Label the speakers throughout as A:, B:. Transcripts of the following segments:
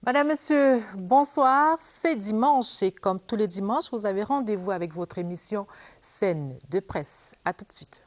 A: Madame, Monsieur, bonsoir. C'est dimanche et comme tous les dimanches, vous avez rendez-vous avec votre émission Scène de presse. À tout de suite.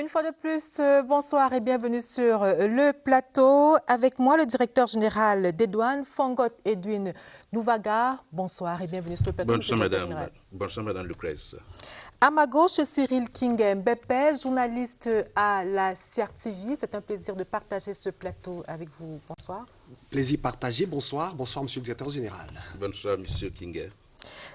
A: Une fois de plus, bonsoir et bienvenue sur le plateau. Avec moi, le directeur général des douanes, Fongot Edwin Nouvagar. Bonsoir et bienvenue sur le plateau.
B: Bonsoir, Madame Lucrèce.
A: À ma gauche, Cyril King-Mbepé, journaliste à la CRTV. C'est un plaisir de partager ce plateau avec vous. Bonsoir.
C: Plaisir partagé. Bonsoir. Bonsoir, Monsieur le directeur général.
B: Bonsoir, Monsieur King.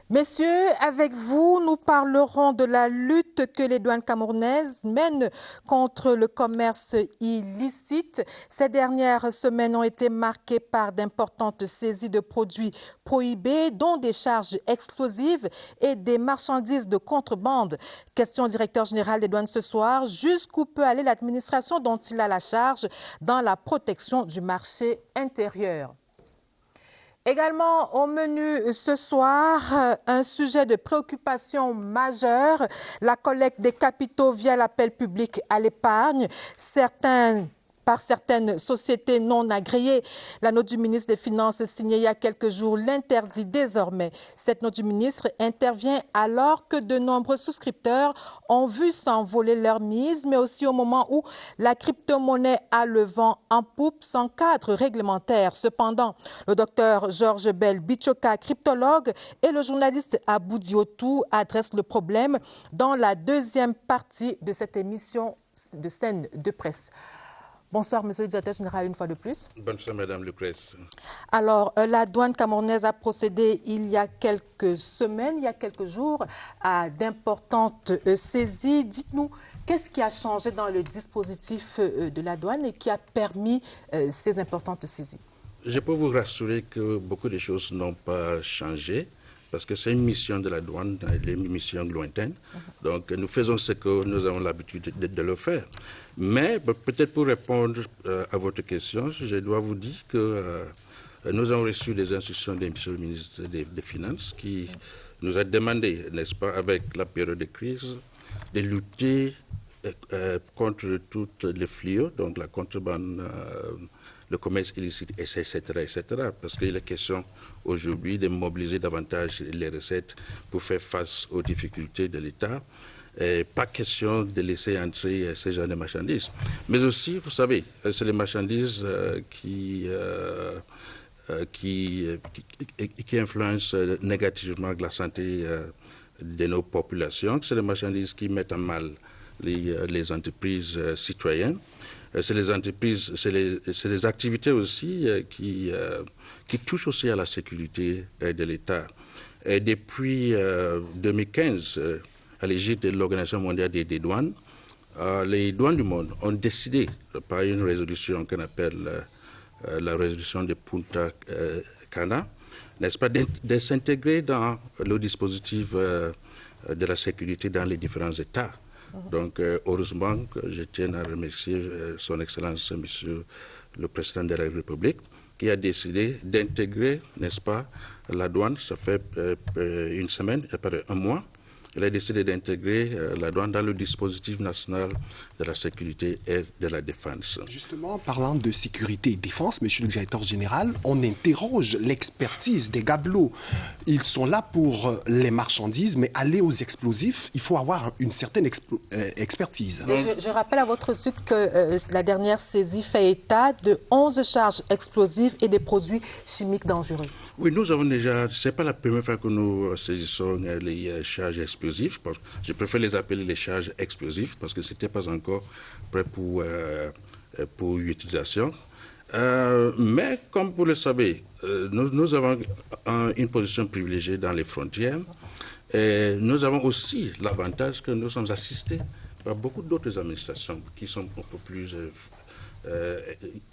A: Messieurs, avec vous, nous parlerons de la lutte que les douanes camerounaises mènent contre le commerce illicite. Ces dernières semaines ont été marquées par d'importantes saisies de produits prohibés, dont des charges explosives et des marchandises de contrebande. Question au directeur général des douanes ce soir, jusqu'où peut aller l'administration dont il a la charge dans la protection du marché intérieur? Également au menu ce soir, un sujet de préoccupation majeure, la collecte des capitaux via l'appel public à l'épargne. Par certaines sociétés non agréées. La note du ministre des Finances signée il y a quelques jours l'interdit désormais. Cette note du ministre intervient alors que de nombreux souscripteurs ont vu s'envoler leur mise, mais aussi au moment où la crypto-monnaie a le vent en poupe sans cadre réglementaire. Cependant, le docteur Georges Bell Bichoka, cryptologue, et le journaliste Abou Diotou adressent le problème dans la deuxième partie de cette émission de Scène de presse. Bonsoir, Monsieur le directeur général, une fois de plus.
B: Bonsoir, Madame Lucrèce.
A: Alors, la douane camerounaise a procédé il y a quelques semaines, il y a quelques jours, à d'importantes saisies. Dites-nous, qu'est-ce qui a changé dans le dispositif de la douane et qui a permis ces importantes saisies?
B: Je peux vous rassurer que beaucoup de choses n'ont pas changé, parce que c'est une mission de la douane, une mission lointaine. Donc, nous faisons ce que nous avons l'habitude de le faire. Mais peut-être pour répondre à votre question, je dois vous dire que nous avons reçu des instructions de M. le ministre des Finances qui nous a demandé, n'est-ce pas, avec la période de crise, de lutter contre tous les fléaux, donc la contrebande, le commerce illicite, etc., etc., parce qu'il est question aujourd'hui de mobiliser davantage les recettes pour faire face aux difficultés de l'État. Pas question de laisser entrer ces genres de marchandises. Mais aussi, vous savez, c'est les marchandises qui influencent négativement la santé de nos populations. C'est les marchandises qui mettent en mal les entreprises citoyennes. C'est les entreprises, c'est les activités aussi qui touchent aussi à la sécurité de l'État. Et depuis 2015, à l'égide de l'Organisation mondiale des douanes, les douanes du monde ont décidé, par une résolution qu'on appelle la résolution de Punta Cana, n'est-ce pas, de s'intégrer dans le dispositif de la sécurité dans les différents États. Donc, heureusement, je tiens à remercier son Excellence, Monsieur le Président de la République, qui a décidé d'intégrer, n'est-ce pas, la douane. Ça fait une semaine, un mois. Il a décidé d'intégrer la douane dans le dispositif national de la sécurité et de la défense.
C: Justement, parlant de sécurité et défense, Monsieur le directeur général, on interroge l'expertise des gabelots. Ils sont là pour les marchandises, mais aller aux explosifs, il faut avoir une certaine expertise.
A: Je rappelle à votre suite que la dernière saisie fait état de 11 charges explosives et des produits chimiques dangereux.
B: Oui, nous avons déjà, ce n'est pas la première fois que nous saisissons les charges explosives. Je préfère les appeler les charges explosives parce que ce n'était pas encore prêt pour utilisation. Mais comme vous le savez, nous avons une position privilégiée dans les frontières. Et nous avons aussi l'avantage que nous sommes assistés beaucoup d'autres administrations qui sont un peu plus...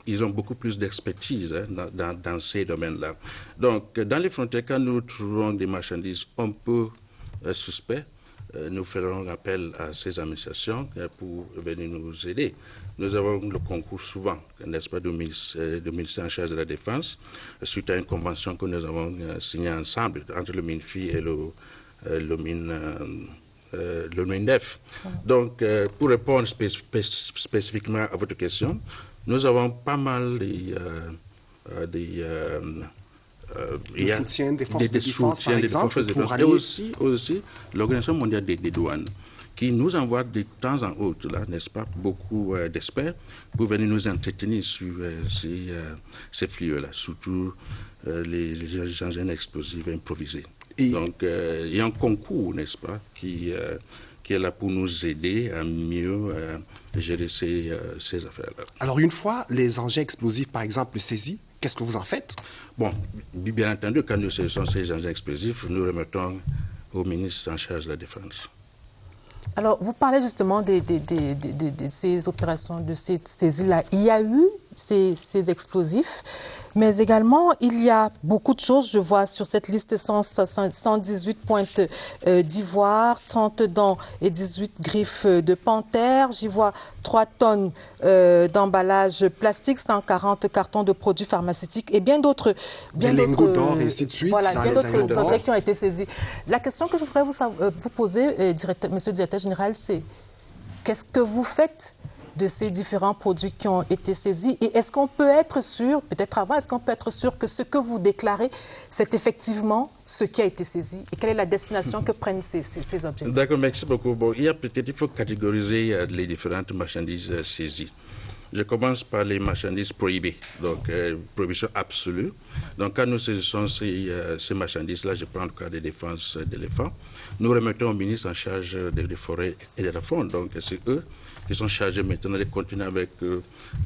B: ils ont beaucoup plus d'expertise dans ces domaines-là. Donc, dans les frontières, quand nous trouvons des marchandises un peu suspectes, nous ferons appel à ces administrations pour venir nous aider. Nous avons le concours souvent, n'est-ce pas, du ministère en charge de la Défense, suite à une convention que nous avons signée ensemble entre le MINFI et le MINDEF. Donc, pour répondre spécifiquement à votre question, nous avons pas mal
C: le soutien des forces de défense, par exemple, pour aller...
B: Et aussi l'Organisation mondiale des douanes, qui nous envoie de temps en autre, là, n'est-ce pas, beaucoup d'experts pour venir nous entretenir sur ces flux-là, surtout les engins explosifs improvisés. Donc, il y a un concours, n'est-ce pas, qui est là pour nous aider à mieux gérer ces affaires-là.
C: Alors, une fois les engins explosifs, par exemple, saisis, qu'est-ce que vous en faites?
B: Bon, bien entendu, quand nous saisissons ces engins explosifs, nous remettons au ministre en charge de la Défense.
A: Alors, vous parlez justement de ces opérations, de ces saisies-là. Il y a eu ces explosifs, mais également, il y a beaucoup de choses. Je vois sur cette liste 118 pointes d'ivoire, 30 dents et 18 griffes de panthère. J'y vois 3 tonnes d'emballage plastique, 140 cartons de produits pharmaceutiques et bien d'autres...
C: Des lingots d'or et ainsi de suite.
A: Voilà, bien d'autres objets qui ont été saisis. La question que je voudrais vous poser, Monsieur le Directeur Général, c'est qu'est-ce que vous faites de ces différents produits qui ont été saisis et est-ce qu'on peut être sûr, peut-être avant, est-ce qu'on peut être sûr que ce que vous déclarez, c'est effectivement ce qui a été saisi et quelle est la destination que prennent ces objets?
B: D'accord, merci beaucoup. Bon, il faut catégoriser les différentes marchandises saisies. Je commence par les marchandises prohibées, donc prohibition absolue. Donc quand nous saisissons ces marchandises-là, je prends le cas des défenses d'éléphants, nous remettons au ministre en charge des forêts et de la faune. Donc c'est eux qui sont chargés maintenant de continuer avec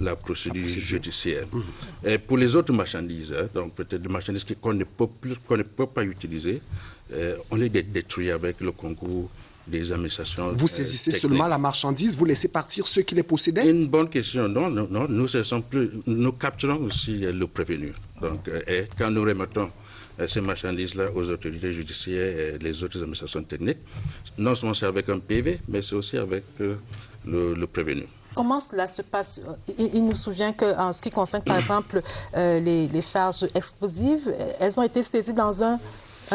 B: la procédure judiciaire. Et pour les autres marchandises, donc peut-être des marchandises qu'on ne peut pas utiliser, on les détruit avec le concours des administrations.
C: Vous saisissez seulement la marchandise, vous laissez partir ceux qui les possédaient?
B: Une bonne question. Non, nous capturons aussi le prévenu. Donc, et quand nous remettons ces marchandises-là aux autorités judiciaires et les autres administrations techniques, non seulement c'est avec un PV, mais c'est aussi avec le prévenu.
A: Comment cela se passe? Il nous souvient qu'en ce qui concerne, par exemple, les charges explosives, elles ont été saisies dans un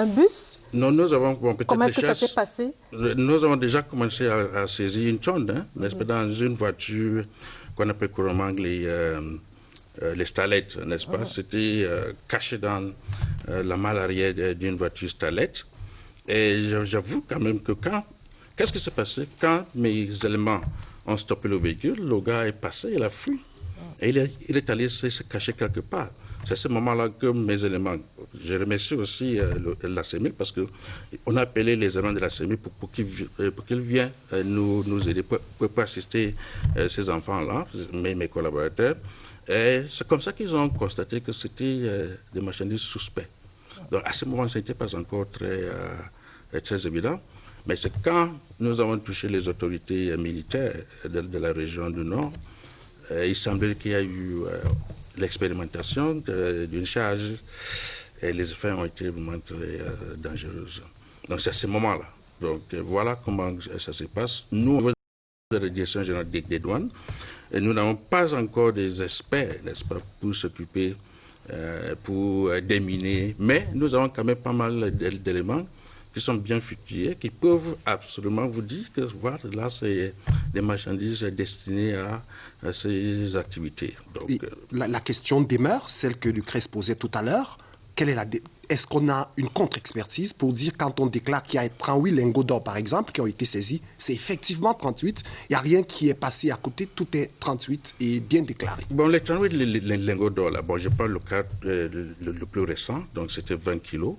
A: bus?
B: Non, nous avons...
A: Comment est-ce que ça s'est passé?
B: Nous avons déjà commencé à saisir une tonne, n'est-ce pas, dans une voiture qu'on appelle couramment les starlettes, n'est-ce pas? C'était caché dans la malle arrière d'une voiture starlette. Et j'avoue quand même que qu'est-ce qui s'est passé? Quand mes éléments ont stoppé le véhicule, le gars est passé, il a fui. Et il est allé se cacher quelque part. C'est à ce moment-là que mes éléments... Je remercie aussi la CEMIL parce qu'on a appelé les éléments de la CEMIL pour qu'ils viennent nous aider, pour assister ces enfants-là, mes collaborateurs. Et c'est comme ça qu'ils ont constaté que c'était des marchandises suspectes. Donc à ce moment, ça n'était pas encore très évident. Mais c'est quand nous avons touché les autorités militaires de la région du Nord, il semblait qu'il y a eu l'expérimentation d'une charge et les effets ont été vraiment très dangereux. Donc c'est à ce moment-là. Donc voilà comment ça se passe. Nous, au niveau de la Direction générale des douanes, nous n'avons pas encore des experts, n'est-ce pas, pour s'occuper, pour déminer, mais nous avons quand même pas mal d'éléments qui sont bien fouillés, qui peuvent absolument vous dire que voilà, là, c'est des marchandises destinées à ces activités. Donc,
C: la question demeure, celle que Lucrèce posait tout à l'heure. Est-ce qu'on a une contre-expertise pour dire, quand on déclare qu'il y a 38 lingots d'or, par exemple, qui ont été saisis, c'est effectivement 38. Il n'y a rien qui est passé à côté, tout est 38 et bien déclaré.
B: Bon, les 38 lingots d'or, là, bon, je prends le cas le plus récent, donc c'était 20 kilos.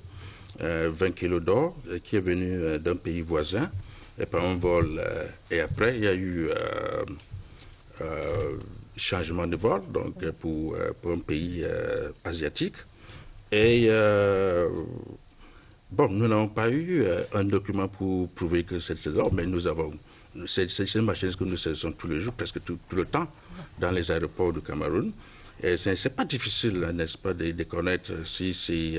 B: 20 kilos d'or qui est venu d'un pays voisin et par un vol. Et après, il y a eu changement de vol donc pour un pays asiatique. Et Bon, nous n'avons pas eu un document pour prouver que c'est l'or, mais nous avons... C'est une machine que nous saisissons tous les jours, presque tout le temps, dans les aéroports du Cameroun. Et ce n'est pas difficile, n'est-ce pas, de connaître si c'est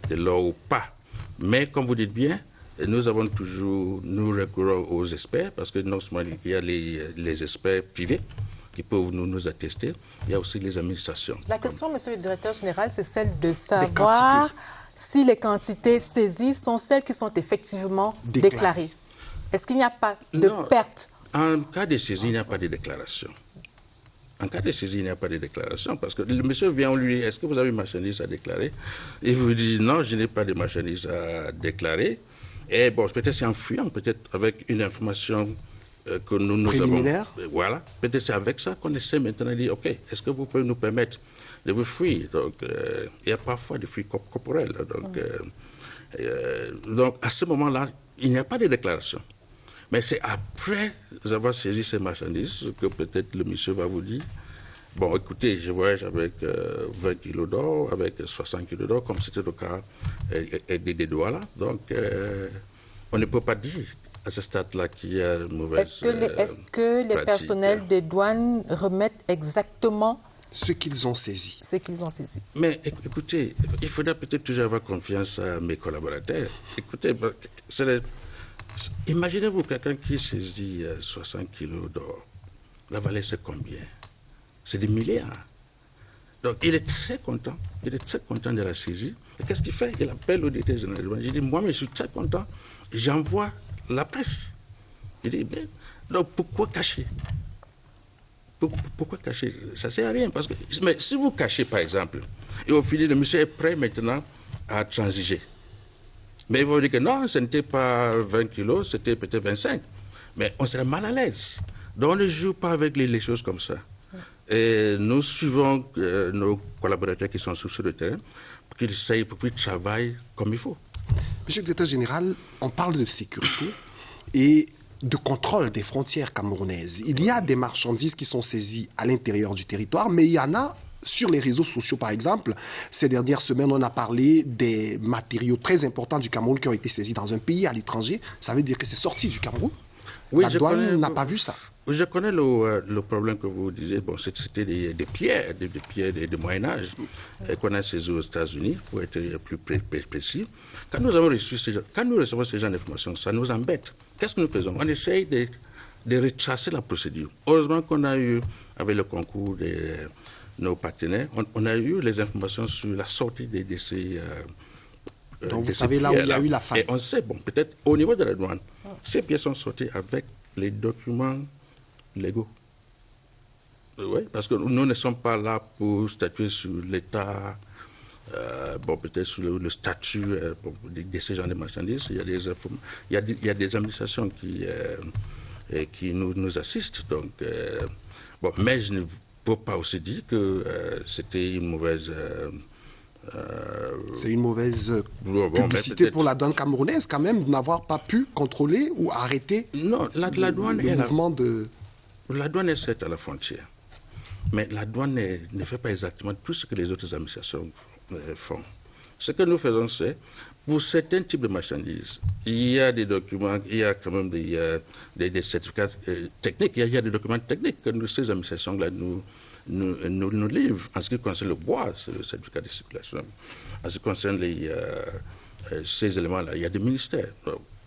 B: de l'or ou pas. Mais comme vous dites bien, nous recourons aux experts, parce que non seulement il y a les experts privés qui peuvent nous attester, il y a aussi les administrations.
A: La question, monsieur le directeur général, c'est celle de savoir si les quantités saisies sont celles qui sont effectivement déclarées. Est-ce qu'il n'y a pas de perte?
B: En cas de saisie, il n'y a pas de déclaration. En cas de saisie, il n'y a pas de déclaration, parce que le monsieur vient, on lui dit, est-ce que vous avez une marchandise à déclarer? Il vous dit, non, je n'ai pas de marchandise à déclarer. Et bon, peut-être c'est en fuyant, peut-être avec une information que nous avons. Voilà, peut-être c'est avec ça qu'on essaie maintenant de dire, OK, est-ce que vous pouvez nous permettre de vous fuir? Donc, il y a parfois des fuites corporelles. Donc, à ce moment-là, il n'y a pas de déclaration. Mais c'est après avoir saisi ces marchandises que peut-être le monsieur va vous dire, bon, écoutez, je voyage avec 20 kilos d'or, avec 60 kilos d'or, comme c'était le cas des Douala. Donc, on ne peut pas dire à ce stade-là qu'il y a une mauvaise
A: Est-ce que les personnels des douanes remettent exactement
C: ce qu'ils ont saisi?
B: Mais écoutez, il faudra peut-être toujours avoir confiance à mes collaborateurs. Écoutez, imaginez-vous quelqu'un qui saisit 60 kilos d'or. La valeur, c'est combien? C'est des milliards. Donc, il est très content. Il est très content de la saisie. Et qu'est-ce qu'il fait? Il appelle au directeur général. Il dit, moi, je suis très content. J'envoie la presse. Il dit, bien, donc pourquoi cacher? Pourquoi cacher? Ça ne sert à rien. Parce que, mais si vous cachez, par exemple, et au final, le monsieur est prêt maintenant à transiger. Mais il va dire que non, ce n'était pas 20 kilos, c'était peut-être 25. Mais on serait mal à l'aise. Donc on ne joue pas avec les choses comme ça. Et nous suivons nos collaborateurs qui sont sur le terrain pour qu'ils essayent, pour qu'ils travaillent comme il faut.
C: Monsieur le directeur général, on parle de sécurité et de contrôle des frontières camerounaises. Il y a des marchandises qui sont saisies à l'intérieur du territoire, mais il y en a sur les réseaux sociaux, par exemple. Ces dernières semaines, on a parlé des matériaux très importants du Cameroun qui ont été saisis dans un pays à l'étranger. Ça veut dire que c'est sorti du Cameroun?
B: Oui,
C: la douane n'a pas vu ça.
B: Je connais le problème que vous disiez. Bon, c'était des pierres, des pierres de Moyen-Âge qu'on a saisies aux États-Unis, pour être plus précis. Quand nous recevons ce genre d'informations, ça nous embête. Qu'est-ce que nous faisons? On essaye de retracer la procédure. Heureusement qu'on a eu, avec le concours de nos partenaires, on a eu les informations sur la sortie de ces...
C: Donc vous savez là où il y a eu la faille.
B: Et on sait, bon, peut-être au niveau de la douane, ces pièces sont sorties avec les documents légaux. Oui, parce que nous ne sommes pas là pour statuer sur l'état, bon, peut-être sur le statut de ces genres de marchandises. Il y a des administrations qui nous assistent. Donc, bon, mais je ne peux pas aussi dire que c'était une mauvaise...
C: c'est une mauvaise publicité pour la douane camerounaise quand même de n'avoir pas pu contrôler ou arrêter
B: la douane
C: le mouvement de...
B: La douane est certes à la frontière, mais la douane ne fait pas exactement tout ce que les autres administrations font. Ce que nous faisons, c'est, pour certains types de marchandises, il y a des documents, il y a quand même des certificats techniques, il y a des documents techniques que ces administrations-là nous livrent. En ce qui concerne le bois, c'est le certificat de circulation. En ce qui concerne ces éléments-là, il y a des ministères.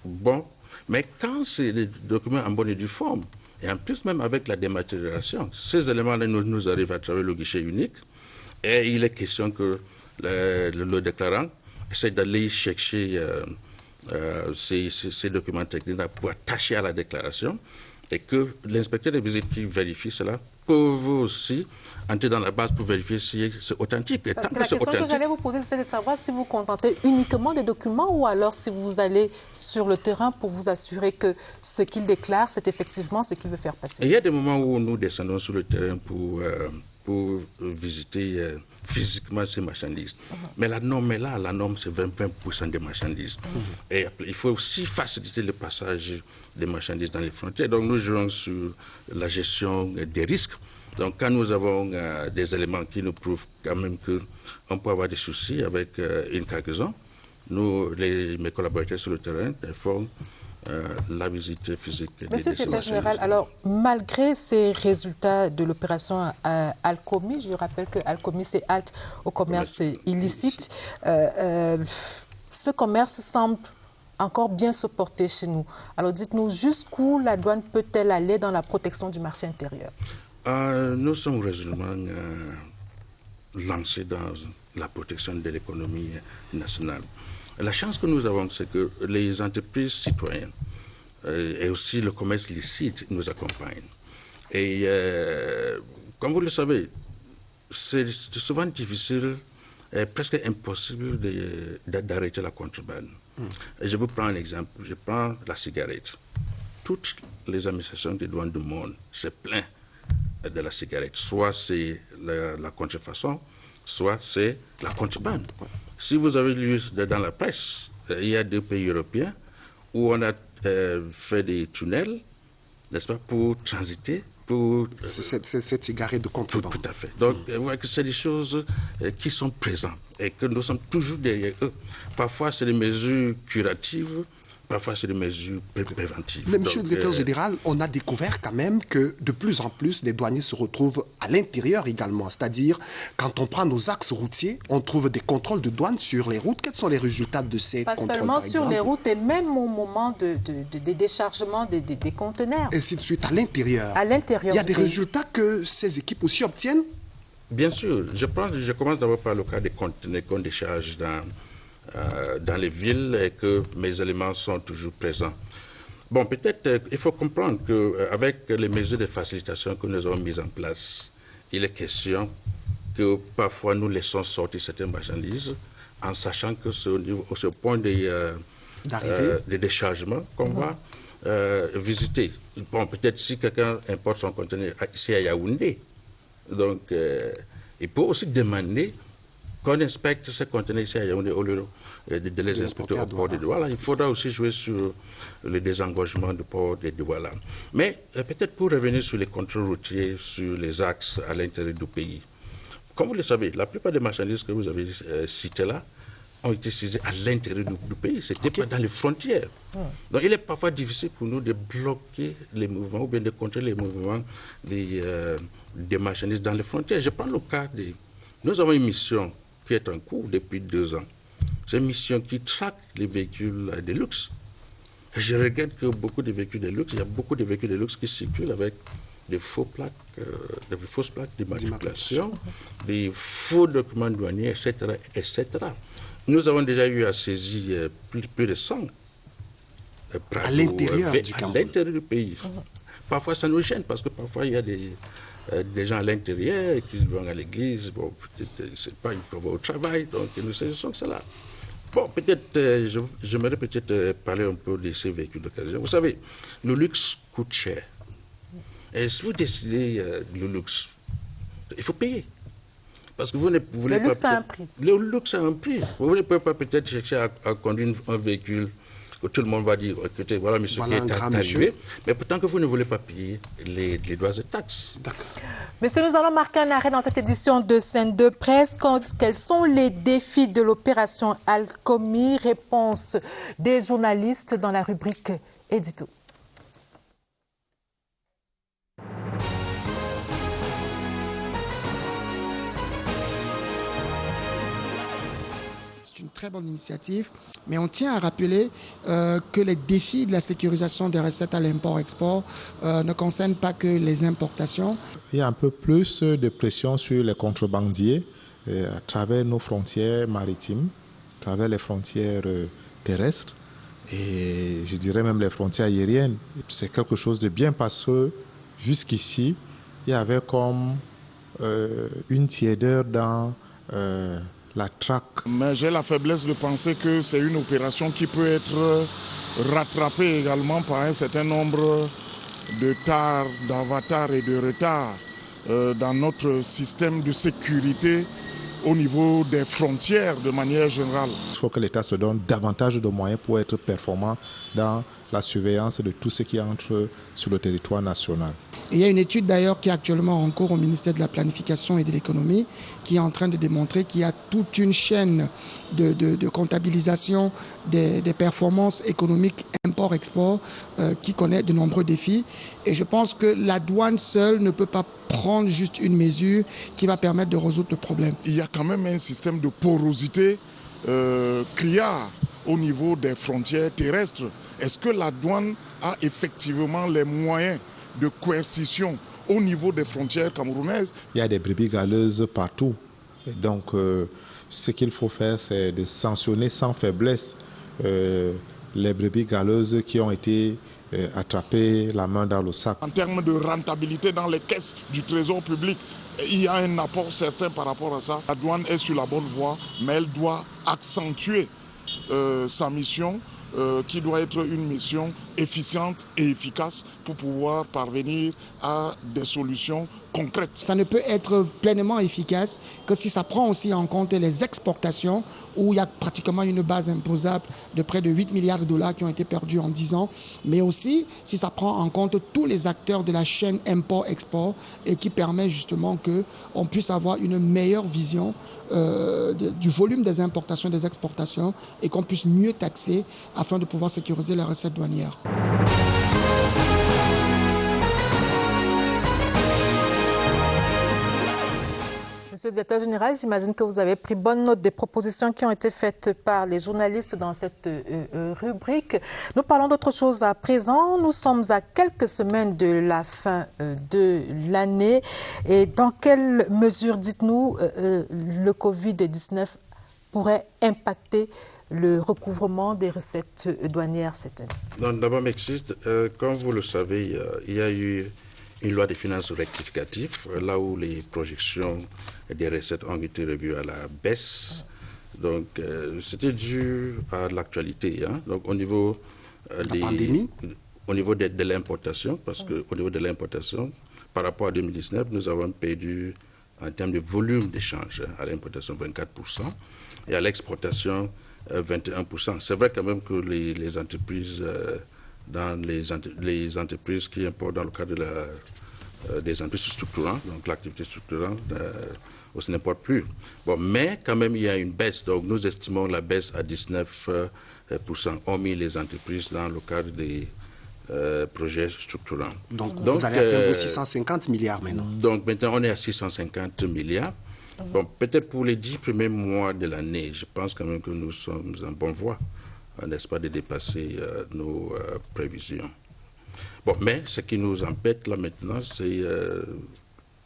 B: Bon, mais quand c'est des documents en bonne et due forme, et en plus même avec la dématérialisation, ces éléments-là nous arrivent à travers le guichet unique, et il est question que le déclarant essaie d'aller chercher ces documents techniques pour attacher à la déclaration, et que l'inspecteur des visites qui vérifie cela peut aussi entrer dans la base pour vérifier si c'est authentique. Et
A: parce que la question que j'allais vous poser, c'est de savoir si vous contentez uniquement des documents ou alors si vous allez sur le terrain pour vous assurer que ce qu'il déclare, c'est effectivement ce qu'il veut faire passer.
B: Et il y a des moments où nous descendons sur le terrain pour visiter physiquement ces marchandises. Mais la norme est là, la norme c'est 20% des marchandises. Et il faut aussi faciliter le passage des marchandises dans les frontières. Donc nous jouons sur la gestion des risques. Donc quand nous avons des éléments qui nous prouvent quand même qu'on peut avoir des soucis avec une cargaison, mes collaborateurs sur le terrain font la visite physique.
A: Monsieur le secrétaire général, alors malgré ces résultats de l'opération Alcomi, je rappelle que Alcomi c'est halte au commerce illicite, ce commerce semble encore bien se porter chez nous. Alors dites-nous, jusqu'où la douane peut-elle aller dans la protection du marché intérieur?
B: Nous sommes résolument lancés dans la protection de l'économie nationale. La chance que nous avons, c'est que les entreprises citoyennes et aussi le commerce licite nous accompagnent. Et comme vous le savez, c'est souvent difficile, presque impossible d'arrêter la contrebande. Et je vous prends un exemple. Je prends la cigarette. Toutes les administrations des douanes du monde se plaignent de la cigarette. Soit c'est la contrefaçon, soit c'est la contrebande. Si vous avez lu dans la presse, il y a 2 pays européens où on a fait des tunnels, n'est-ce pas, pour transiter, pour...
C: Cette cigarette de contrebande.
B: Tout à fait. Donc, vous voyez que c'est des choses qui sont présentes et que nous sommes toujours derrière eux. Parfois, c'est des mesures curatives, parfois, c'est des mesures préventives.
C: Mais monsieur le directeur général, on a découvert quand même que de plus en plus, les douaniers se retrouvent à l'intérieur également. C'est-à-dire, quand on prend nos axes routiers, on trouve des contrôles de douane sur les routes. Quels sont les résultats de ces contrôles?
A: Pas seulement sur les routes, et même au moment des déchargements des conteneurs.
C: Et ainsi de suite, à l'intérieur.
A: À l'intérieur.
C: Il y a des résultats que ces équipes aussi obtiennent?
B: Bien sûr. Je commence d'abord par le cas des conteneurs qu'on décharge dans les villes et que mes éléments sont toujours présents. Bon, peut-être il faut comprendre qu'avec les mesures de facilitation que nous avons mises en place, il est question que parfois nous laissons sortir certaines marchandises en sachant que c'est au point des déchargements qu'on va visiter. Bon, peut-être si quelqu'un importe son conteneur ici à Yaoundé, donc il peut aussi demander qu'on inspecte ces conteneurs ici à Yaoundé au lieu de les inspecter au port de Douala. Il faudra aussi jouer sur le désengorgement du port de Douala. Mais peut-être pour revenir sur les contrôles routiers, sur les axes à l'intérieur du pays. Comme vous le savez, la plupart des marchandises que vous avez citées là ont été saisies à l'intérieur du pays. Ce n'était pas dans les frontières. Donc il est parfois difficile pour nous de bloquer les mouvements ou bien de contrôler les mouvements des marchandises dans les frontières. Je prends le cas Nous avons une mission qui est en cours depuis 2 ans. C'est une mission qui traque les véhicules de luxe. Et je regrette que beaucoup de véhicules de luxe, il y a beaucoup de véhicules de luxe qui circulent avec des fausses plaques d'immatriculation, des faux documents douaniers, etc., etc. Nous avons déjà eu à saisir plus de 100
C: à l'intérieur
B: du pays. Parfois, ça nous gêne parce que parfois, il y a des gens à l'intérieur qui vont à l'église, bon, peut-être, pas, ils vont au travail, donc nous saisissons cela. Bon, peut-être, j'aimerais peut-être parler un peu de ces véhicules d'occasion. Vous savez, le luxe coûte cher. Et si vous décidez le luxe, il faut payer. Parce que vous ne voulez pas...
A: Le luxe a un prix.
B: Le luxe a un prix. Vous ne pouvez pas peut-être chercher à conduire un véhicule que tout le monde va dire, écoutez, voilà monsieur qui est arrivé, mais pourtant que vous ne voulez pas payer les droits et taxes.
A: Messieurs, nous allons marquer un arrêt dans cette édition de Scène de Presse. Quels sont les défis de l'opération Alcomi? Réponse des journalistes dans la rubrique Édito.
D: Une très bonne initiative, mais on tient à rappeler que les défis de la sécurisation des recettes à l'import-export ne concernent pas que les importations.
E: Il y a un peu plus de pression sur les contrebandiers à travers nos frontières maritimes, à travers les frontières terrestres et je dirais même les frontières aériennes. C'est quelque chose de bien parce que jusqu'ici, il y avait comme une tiédeur dans... la traque.
F: Mais j'ai la faiblesse de penser que c'est une opération qui peut être rattrapée également par un certain nombre de tares, d'avatars et de retards dans notre système de sécurité au niveau des frontières de manière générale.
E: Il faut que l'État se donne davantage de moyens pour être performant dans la surveillance de tout ce qui entre sur le territoire national.
D: Et il y a une étude d'ailleurs qui est actuellement en cours au ministère de la Planification et de l'Économie qui est en train de démontrer qu'il y a toute une chaîne de comptabilisation des performances économiques import-export qui connaît de nombreux défis. Et je pense que la douane seule ne peut pas prendre juste une mesure qui va permettre de résoudre le problème.
F: Il y a quand même un système de porosité criard au niveau des frontières terrestres. Est-ce que la douane a effectivement les moyens de coercition au niveau des frontières camerounaises?
E: Il y a des brebis galeuses partout. Et donc, ce qu'il faut faire, c'est de sanctionner sans faiblesse les brebis galeuses qui ont été attrapées la main dans le sac.
F: En termes de rentabilité dans les caisses du trésor public, il y a un apport certain par rapport à ça. La douane est sur la bonne voie, mais elle doit accentuer sa mission, qui doit être une mission efficiente et efficace pour pouvoir parvenir à des solutions concrètes.
D: Ça ne peut être pleinement efficace que si ça prend aussi en compte les exportations, où il y a pratiquement une base imposable de près de 8 milliards de dollars qui ont été perdus en 10 ans, mais aussi si ça prend en compte tous les acteurs de la chaîne import-export et qui permet justement qu'on puisse avoir une meilleure vision du volume des importations et des exportations et qu'on puisse mieux taxer afin de pouvoir sécuriser la recette douanière.
A: Monsieur le directeur général, j'imagine que vous avez pris bonne note des propositions qui ont été faites par les journalistes dans cette rubrique. Nous parlons d'autre chose à présent. Nous sommes à quelques semaines de la fin de l'année. Et dans quelle mesure, dites-nous, le Covid-19 pourrait impacter le recouvrement des recettes douanières cette année?
B: D'abord, Mexiste, comme vous le savez, il y a eu une loi des finances rectificative, là où les projections des recettes ont été revues à la baisse. Donc, c'était dû à l'actualité. Hein? Donc, au niveau au niveau de l'importation, parce qu'au niveau de l'importation, par rapport à 2019, nous avons perdu en termes de volume d'échange, à l'importation 24% et à l'exportation 21%. C'est vrai quand même que les entreprises, les entreprises qui importent dans le cadre de des entreprises structurantes, donc l'activité structurante, aussi n'importe plus. Bon, mais quand même, il y a une baisse. Donc, nous estimons la baisse à 19%, hormis les entreprises dans le cadre des projets structurants.
C: Donc vous allez atteindre 650 milliards maintenant.
B: Donc, maintenant, on est à 650 milliards. Bon, peut-être pour les 10 premiers mois de l'année, je pense quand même que nous sommes en bonne voie, n'est-ce pas, de dépasser nos prévisions. Bon, mais ce qui nous embête là maintenant, c'est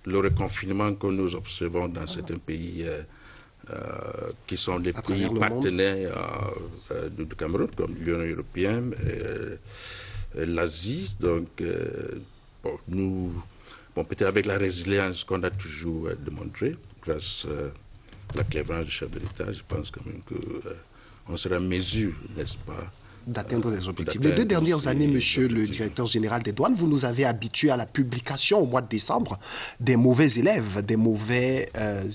B: le reconfinement que nous observons dans certains pays qui sont les pays partenaires du Cameroun, comme l'Union européenne, l'Asie. Donc, peut-être avec la résilience qu'on a toujours démontrée, grâce à la clairvoyance du chef de l'État, je pense quand même qu'on sera en mesure, n'est-ce pas,
C: d'atteindre des objectifs. Les 2 dernières années, monsieur le directeur général des douanes, vous nous avez habitués à la publication au mois de décembre des mauvais élèves, des mauvais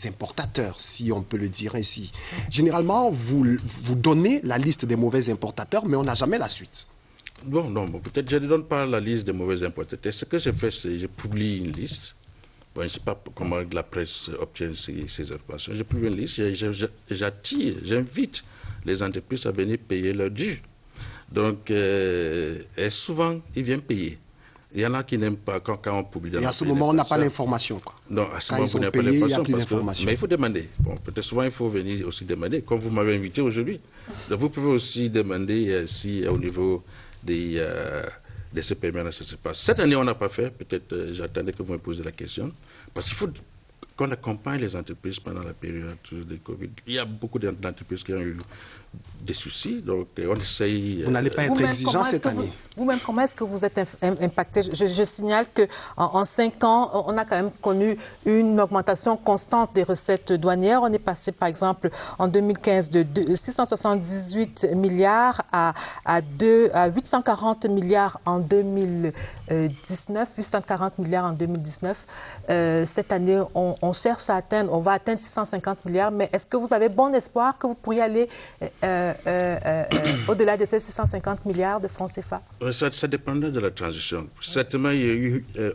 C: importateurs, si on peut le dire ainsi. Généralement, vous donnez la liste des mauvais importateurs, mais on n'a jamais la suite.
B: Non, peut-être je ne donne pas la liste des mauvais importateurs. Ce que je fais, c'est que je publie une liste. Bon, je ne sais pas comment la presse obtient ces informations. Je publie une liste, j'attire, j'invite les entreprises à venir payer leur dû. Donc, et souvent, ils viennent payer. Il y en a qui n'aiment pas quand on publie.
C: Et à ce moment, on n'a pas l'information.
B: Non, à ce moment, vous n'avez pas l'information. Mais il faut demander. Bon, peut-être souvent, il faut venir aussi demander, comme vous m'avez invité aujourd'hui. Donc, vous pouvez aussi demander si au niveau des CPMN, ça se passe. Cette année, on n'a pas fait. Peut-être, j'attendais que vous me posiez la question. Parce qu'il faut qu'on accompagne les entreprises pendant la période de Covid. Il y a beaucoup d'entreprises qui ont eu des soucis, donc on essaye...
C: Vous n'allez pas être exigeant cette année.
A: Vous-même, comment est-ce que vous êtes impacté? Je signale qu'en 5 ans, on a quand même connu une augmentation constante des recettes douanières. On est passé, par exemple, en 2015 de 678 milliards à 840 milliards en 2019, 840 milliards en 2019. Cette année, on cherche à atteindre, on va atteindre 650 milliards, mais est-ce que vous avez bon espoir que vous pourriez aller au-delà de ces 650 milliards de francs CFA?
B: Ça dépendait de la transition. Certainement,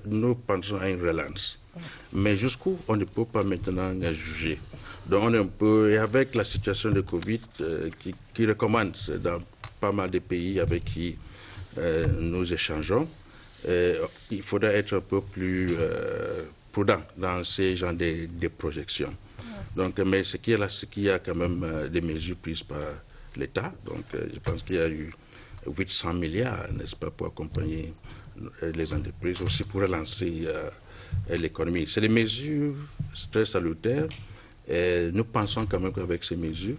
B: nous pensons à une relance. Mais jusqu'où, on ne peut pas maintenant juger. Donc, on est un peu, et avec la situation de Covid qui recommence dans pas mal de pays avec qui nous échangeons, il faudra être un peu plus prudent dans ces genres de projections. Donc, mais ce qu'il y a quand même des mesures prises par l'État. Donc, je pense qu'il y a eu 800 milliards, n'est-ce pas, pour accompagner les entreprises, aussi pour relancer l'économie. C'est des mesures très salutaires. Et nous pensons quand même qu'avec ces mesures,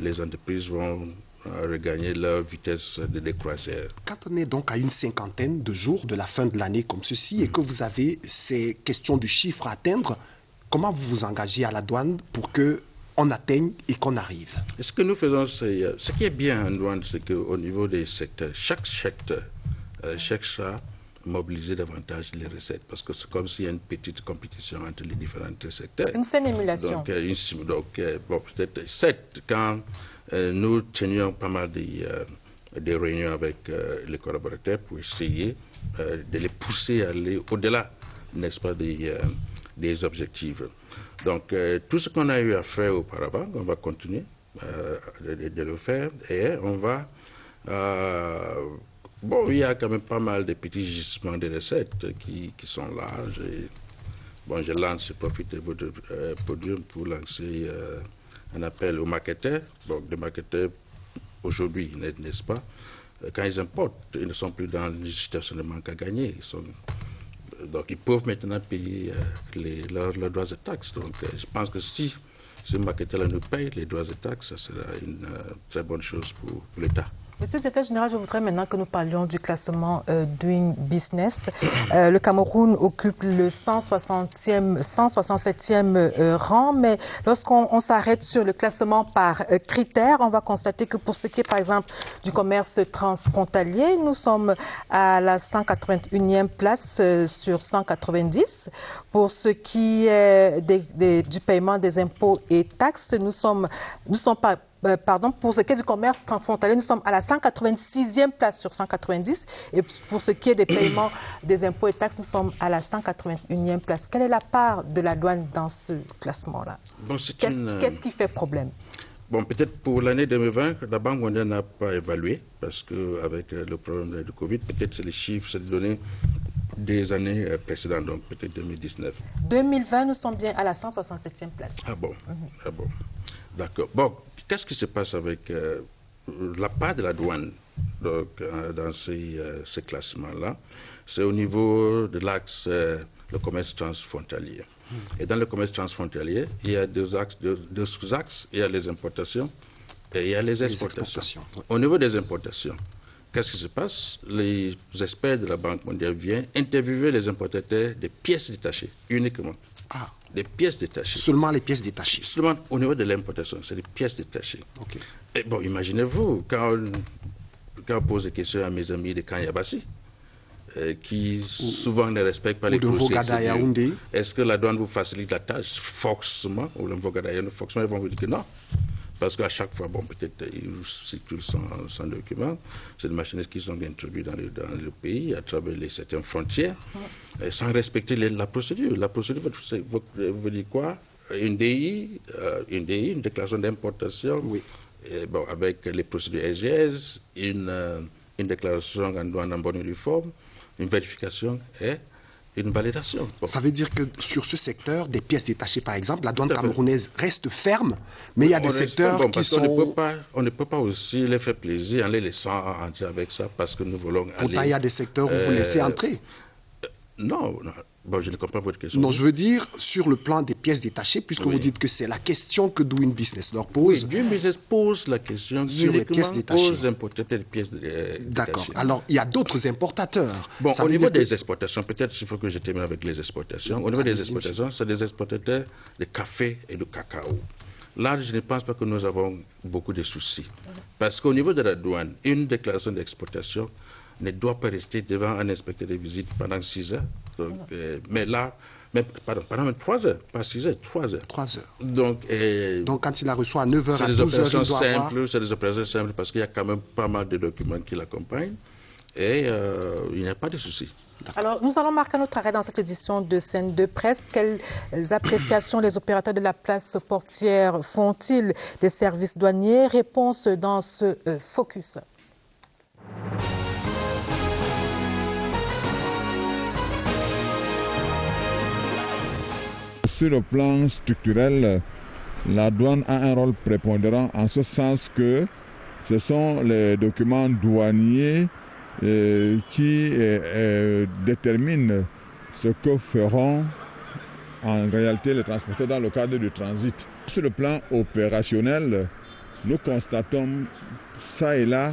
B: les entreprises vont regagner leur vitesse de croisière.
C: Quand on est donc à une 50aine de jours de la fin de l'année comme ceci et que vous avez ces questions de chiffres à atteindre, comment vous vous engagez à la douane pour qu'on atteigne et qu'on arrive?
B: Ce que nous faisons, ce qui est bien en douane, c'est qu'au niveau des secteurs, chaque secteur cherche à mobiliser davantage les recettes, parce que c'est comme s'il y a une petite compétition entre les différents secteurs.
A: Une saine émulation.
B: Donc, peut-être 7, quand nous tenions pas mal des réunions avec les collaborateurs pour essayer de les pousser à aller au-delà, n'est-ce pas, des objectifs. Donc, tout ce qu'on a eu à faire auparavant, on va continuer de le faire et on va... il y a quand même pas mal de petits gisements de recettes qui sont là. Je profite de votre podium pour lancer un appel aux marketeurs. Les marketeurs, aujourd'hui, n'est-ce pas, quand ils importent, ils ne sont plus dans une situation de manque à gagner. Donc, ils peuvent maintenant payer leurs droits et taxes. Donc, je pense que si ces marketeurs nous payent les droits et taxes, ça sera une très bonne chose pour l'État.
A: Monsieur le secrétaire général, je voudrais maintenant que nous parlions du classement Doing Business. Le Cameroun occupe le 167e rang, mais lorsqu'on s'arrête sur le classement par critères, on va constater que pour ce qui est, par exemple, du commerce transfrontalier, nous sommes à la 181e place sur 190. Pour ce qui est du paiement des impôts et taxes, nous sommes pas... pour ce qui est du commerce transfrontalier, nous sommes à la 186e place sur 190. Et pour ce qui est des paiements des impôts et taxes, nous sommes à la 181e place. Quelle est la part de la douane dans ce classement-là? Qu'est-ce qui fait problème?
B: Peut-être pour l'année 2020, la Banque mondiale n'a pas évalué, parce qu'avec le problème du Covid, peut-être c'est les chiffres, c'est les données des années précédentes, donc peut-être 2019.
A: 2020, nous sommes bien à la 167e place.
B: Ah bon. D'accord. Qu'est-ce qui se passe avec la part de la douane dans ces classements-là? C'est au niveau de l'axe, le commerce transfrontalier. Et dans le commerce transfrontalier, il y a deux sous-axes. Il y a les importations et il y a les exportations. Au niveau des importations, qu'est-ce qui se passe? Les experts de la Banque mondiale viennent interviewer les importateurs des pièces détachées, uniquement. Des pièces détachées.
C: Seulement les pièces détachées.
B: Seulement au niveau de l'importation, c'est des pièces détachées.
C: Okay.
B: Et imaginez-vous, quand on pose des questions à mes amis de Kanyabassi, qui souvent ne respectent pas les procédures, est-ce que la douane vous facilite la tâche? Forcément, ou le Vogadaya, forcément, ils vont vous dire que non. Parce qu'à chaque fois, peut-être ils circulent sans document. C'est des machines qui sont introduites dans le pays à travers certaines frontières, sans respecter la procédure. La procédure veut dire quoi? Une DI, une déclaration d'importation, et avec les procédures SGS, une déclaration en douane en bonne uniforme, une vérification et une validation.
C: Ça veut dire que sur ce secteur, des pièces détachées par exemple, la douane camerounaise reste ferme, mais il y a des secteurs qui sont...
B: On ne peut pas aussi les faire plaisir en les laissant entrer avec ça parce que nous voulons
C: Pourtant, il y a des secteurs où vous laissez entrer.
B: Non, non. Bon, je ne comprends pas votre question.
C: Non, je veux dire sur le plan des pièces détachées, puisque vous dites que c'est la question que Doing Business leur pose.
B: Oui, Doing Business pose la question
C: sur les pièces détachées.
B: Aux importateurs de pièces détachées.
C: D'accord. Alors, il y a d'autres importateurs.
B: Bon, au niveau des exportations, peut-être il faut que je termine avec les exportations. Au niveau des exportations, c'est des exportateurs de café et de cacao. Là, je ne pense pas que nous avons beaucoup de soucis. Parce qu'au niveau de la douane, une déclaration d'exportation ne doit pas rester devant un inspecteur de visite pendant 6 heures. Donc, mais là, pendant 3 heures, pas 6 heures, 3 heures.
C: 3 heures.
B: Donc,
C: quand il la reçoit à 9 heures à 12 heures, il doit avoir...
B: C'est des opérations simples parce qu'il y a quand même pas mal de documents qui l'accompagnent et il n'y a pas de souci.
A: Alors, nous allons marquer notre arrêt dans cette édition de Scène de Presse. Quelles appréciations les opérateurs de la place portière font-ils des services douaniers? Réponse dans ce focus.
G: Sur le plan structurel, la douane a un rôle prépondérant en ce sens que ce sont les documents douaniers qui déterminent ce que feront en réalité les transporteurs dans le cadre du transit. Sur le plan opérationnel, nous constatons ça et là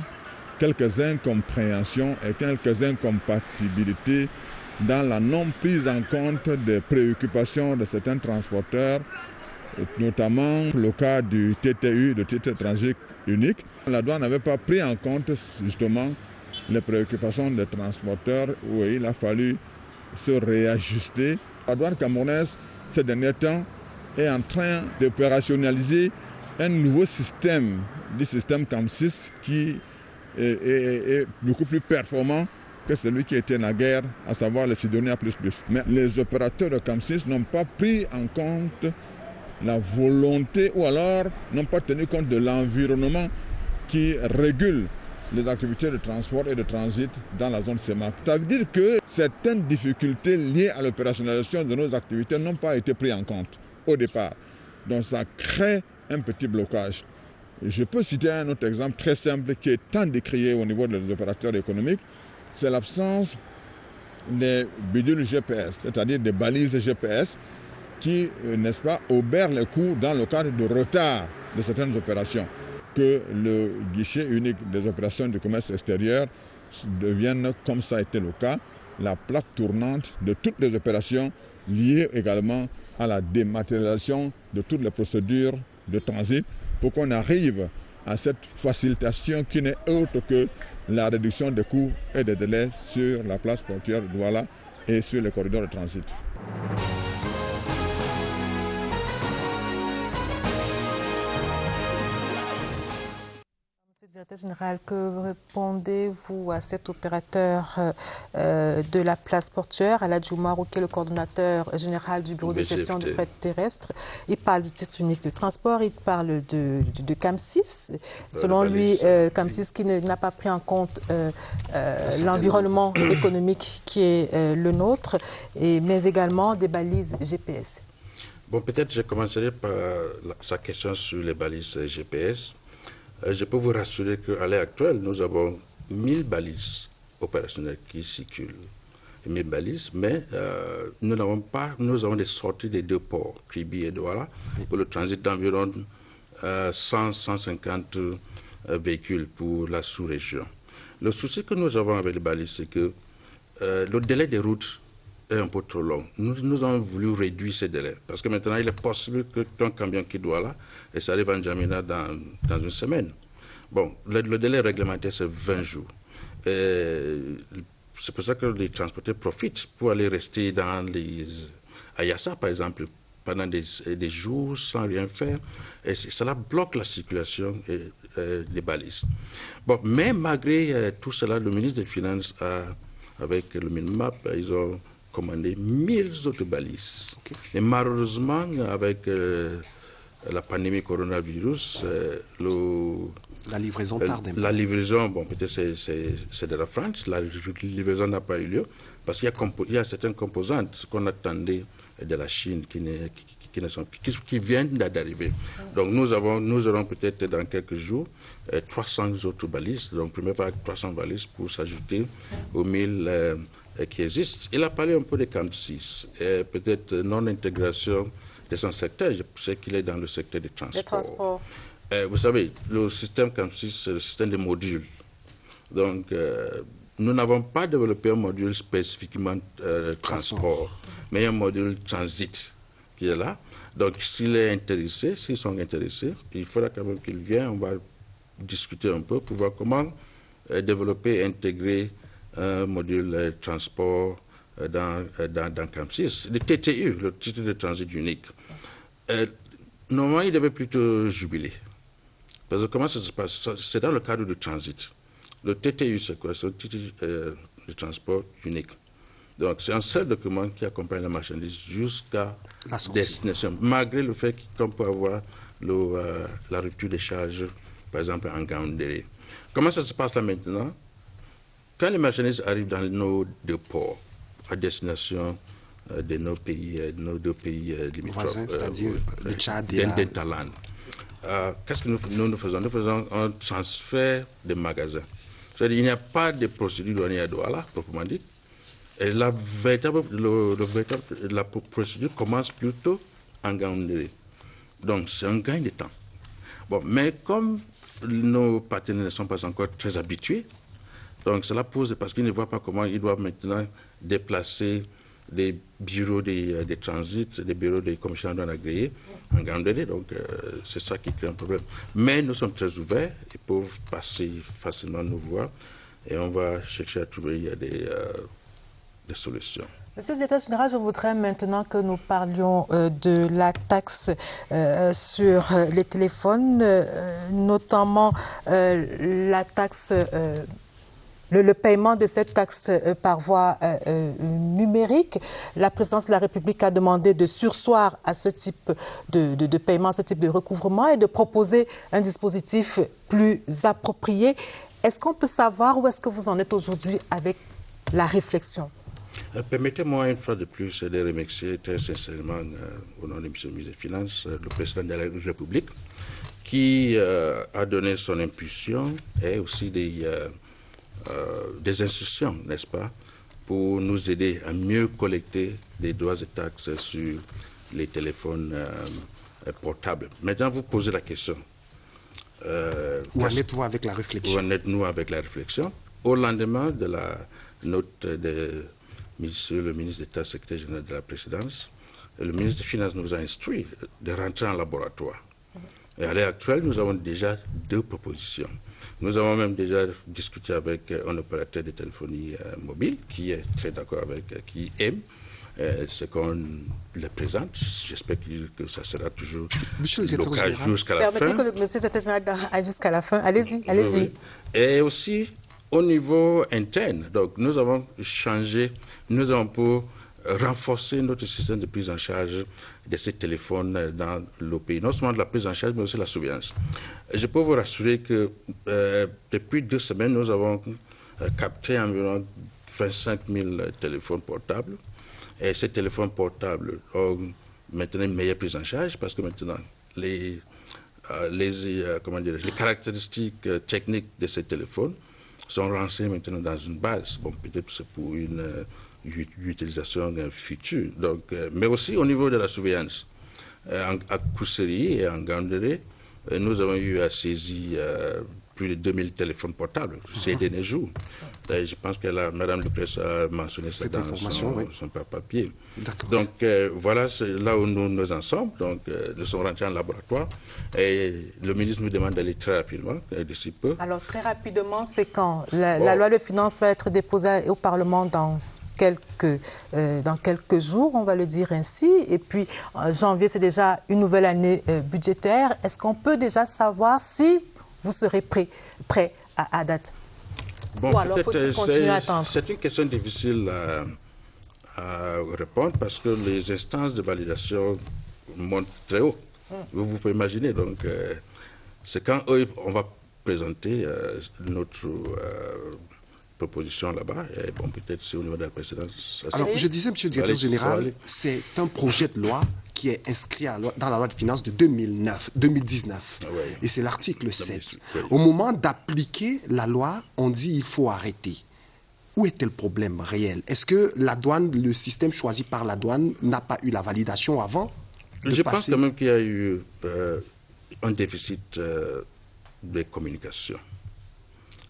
G: quelques incompréhensions et quelques incompatibilités dans la non-prise en compte des préoccupations de certains transporteurs, notamment le cas du TTU, de titre transit unique. La douane n'avait pas pris en compte justement les préoccupations des transporteurs où il a fallu se réajuster. La douane camerounaise, ces derniers temps, est en train d'opérationnaliser un nouveau système, du système CAM6 qui est beaucoup plus performant que celui qui était naguère, à savoir le Sidonia++. Mais les opérateurs de CAM6 n'ont pas pris en compte la volonté ou alors n'ont pas tenu compte de l'environnement qui régule les activités de transport et de transit dans la zone CEMAC. Ça veut dire que certaines difficultés liées à l'opérationnalisation de nos activités n'ont pas été prises en compte au départ. Donc ça crée un petit blocage. Je peux citer un autre exemple très simple qui est tant décrié au niveau des opérateurs économiques, c'est l'absence des bidules GPS, c'est-à-dire des balises GPS qui, n'est-ce pas, obèrent les coûts dans le cadre de retard de certaines opérations. Que le guichet unique des opérations du commerce extérieur devienne, comme ça a été le cas, la plaque tournante de toutes les opérations liées également à la dématérialisation de toutes les procédures de transit pour qu'on arrive à cette facilitation qui n'est autre que la réduction des coûts et des délais sur la place portuaire de Douala et sur les corridors de transit.
A: Directeur général, que répondez-vous à cet opérateur de la place portuaire, Aladji Oumarou, qui est le coordonnateur général du bureau de gestion du fret terrestre? Il parle du titre unique de transport, il parle de CAM6. Selon lui, CAM6 qui n'a pas pris en compte l'environnement économique qui est le nôtre, mais également des balises GPS.
B: Bon, peut-être je commencerai par sa question sur les balises GPS. Je peux vous rassurer qu'à l'heure actuelle, nous avons 1000 balises opérationnelles qui circulent. 1000 balises, mais nous avons des sorties des deux ports, Kribi et Douala, pour le transit d'environ 100-150 véhicules pour la sous-région. Le souci que nous avons avec les balises, c'est que le délai des routes est un peu trop long. Nous avons voulu réduire ces délais, parce que maintenant, il est possible qu'un camion qui doit là, et ça arrive en N'Djamena dans une semaine. Bon, le délai réglementaire, c'est 20 jours. C'est pour ça que les transporteurs profitent pour aller rester à Yassa, par exemple, pendant des jours sans rien faire. Et cela bloque la circulation des balises. Bon, mais malgré tout cela, le ministre des Finances, avec le MINMAP, ils ont commandé 1000 autres balises. Okay. Et malheureusement, avec la pandémie coronavirus,
C: la livraison tarde.
B: La livraison, bon, peut-être c'est de la France, la livraison n'a pas eu lieu, parce qu'il y a certaines composantes qu'on attendait de la Chine qui qui viennent d'arriver. Donc nous aurons peut-être dans quelques jours 300 autres balises. Donc première vague 300 balises pour s'ajouter aux 1000 qui existent. Il a parlé un peu des camps 6, peut-être non-intégration de son secteur. Je sais qu'il est dans le secteur des transports. Vous savez, le système camp 6, c'est le système des modules. Donc, nous n'avons pas développé un module spécifiquement transport, mais un module transit qui est là. Donc, s'ils sont intéressés, il faudra quand même qu'ils viennent. On va discuter un peu pour voir comment développer et intégrer un module transport dans Camp 6. Le TTU, le titre de transit unique, normalement, il devait plutôt jubiler. Parce que comment ça se passe? C'est dans le cadre du transit. Le TTU, c'est quoi? C'est le titre de transport unique. Donc, c'est un seul document qui accompagne la marchandise jusqu'à la destination, malgré le fait qu'on peut avoir la rupture des charges, par exemple, en Gaoundéré. Comment ça se passe là maintenant? Quand les marchandises arrivent dans nos deux ports, à destination de nos deux pays limitrophes,
C: c'est-à-dire le Tchad et
B: Talane, qu'est-ce que nous faisons? Nous faisons un transfert de magasins. C'est-à-dire qu'il n'y a pas de procédure douanière à Douala, proprement dit. Et la procédure commence plutôt en Gaoundéré. Donc, c'est un gain de temps. Bon, mais comme nos partenaires ne sont pas encore très habitués, donc cela pose, parce qu'ils ne voient pas comment ils doivent maintenant déplacer des bureaux des transits, des bureaux des commissions douane agréés en Gaoundéré. Donc, c'est ça qui crée un problème. Mais nous sommes très ouverts, ils peuvent passer facilement nous voir et on va chercher à trouver des solutions.
A: Monsieur le Secrétaire général, je voudrais maintenant que nous parlions de la taxe sur les téléphones, notamment la taxe, le paiement de cette taxe par voie numérique. La présidence de la République a demandé de surseoir à ce type de paiement, à ce type de recouvrement et de proposer un dispositif plus approprié. Est-ce qu'on peut savoir où est-ce que vous en êtes aujourd'hui avec la réflexion?
B: Permettez-moi une fois de plus de remercier très sincèrement au nom de M. le ministre des Finances, le président de la République, qui a donné son impulsion et aussi des instructions, n'est-ce pas, pour nous aider à mieux collecter des droits et taxes sur les téléphones portables. Maintenant, vous posez la question.
C: Où en êtes-vous avec la réflexion?
B: Où en êtes-nous avec la réflexion? Au lendemain de la note de Monsieur le ministre d'État, secrétaire général de la présidence, le ministre des Finances nous a instruit de rentrer en laboratoire. Et à l'heure actuelle, nous avons déjà 2 propositions. Nous avons même déjà discuté avec un opérateur de téléphonie mobile qui est très d'accord avec, qui aime ce qu'on le présente. J'espère que ça sera toujours local jusqu'à la fin.
A: Permettez que le monsieur le secrétaire général aille jusqu'à la fin. Allez-y, allez-y.
B: Oui. Et aussi, au niveau interne, donc nous avons changé, nous avons pour renforcer notre système de prise en charge de ces téléphones dans le pays. Non seulement de la prise en charge, mais aussi la surveillance. Je peux vous rassurer que depuis 2 semaines, nous avons capté environ 25 000 téléphones portables. Et ces téléphones portables ont maintenant une meilleure prise en charge parce que maintenant, les caractéristiques techniques de ces téléphones sont renseignées maintenant dans une base. Bon, peut-être c'est pour une utilisation future. Donc, mais aussi au niveau de la surveillance. À Kousséry et en Gaoundéré, nous avons eu à saisir plus de 2000 téléphones portables ces derniers jours. Je pense que Mme Lepresse a mentionné ça dans son papier. Donc voilà, c'est là où nous en sommes. Donc nous sommes rentrés en laboratoire et le ministre nous demande d'aller très rapidement, d'ici peu.
A: Alors très rapidement, c'est quand la loi de finances va être déposée au Parlement dans quelques jours, on va le dire ainsi. Et puis, janvier, c'est déjà une nouvelle année budgétaire. Est-ce qu'on peut déjà savoir si vous serez prêt à date?
B: Bon,
A: ou alors faut-il continuer à attendre?
B: C'est une question difficile à répondre parce que les instances de validation montent très haut. Vous pouvez imaginer. Donc, c'est quand on va présenter notre proposition là-bas. Et bon, peut-être c'est au niveau de la précédence.
C: Alors, je disais, M. le directeur général, c'est un projet de loi qui est inscrit dans la loi de finances de 2019.
B: Ah ouais.
C: Et c'est l'article 7.
B: Oui.
C: Au moment d'appliquer la loi, on dit il faut arrêter. Où était le problème réel? Est-ce que la douane, le système choisi par la douane, n'a pas eu la validation avant de
B: Je
C: passer...
B: pense quand même qu'il y a eu un déficit de communication.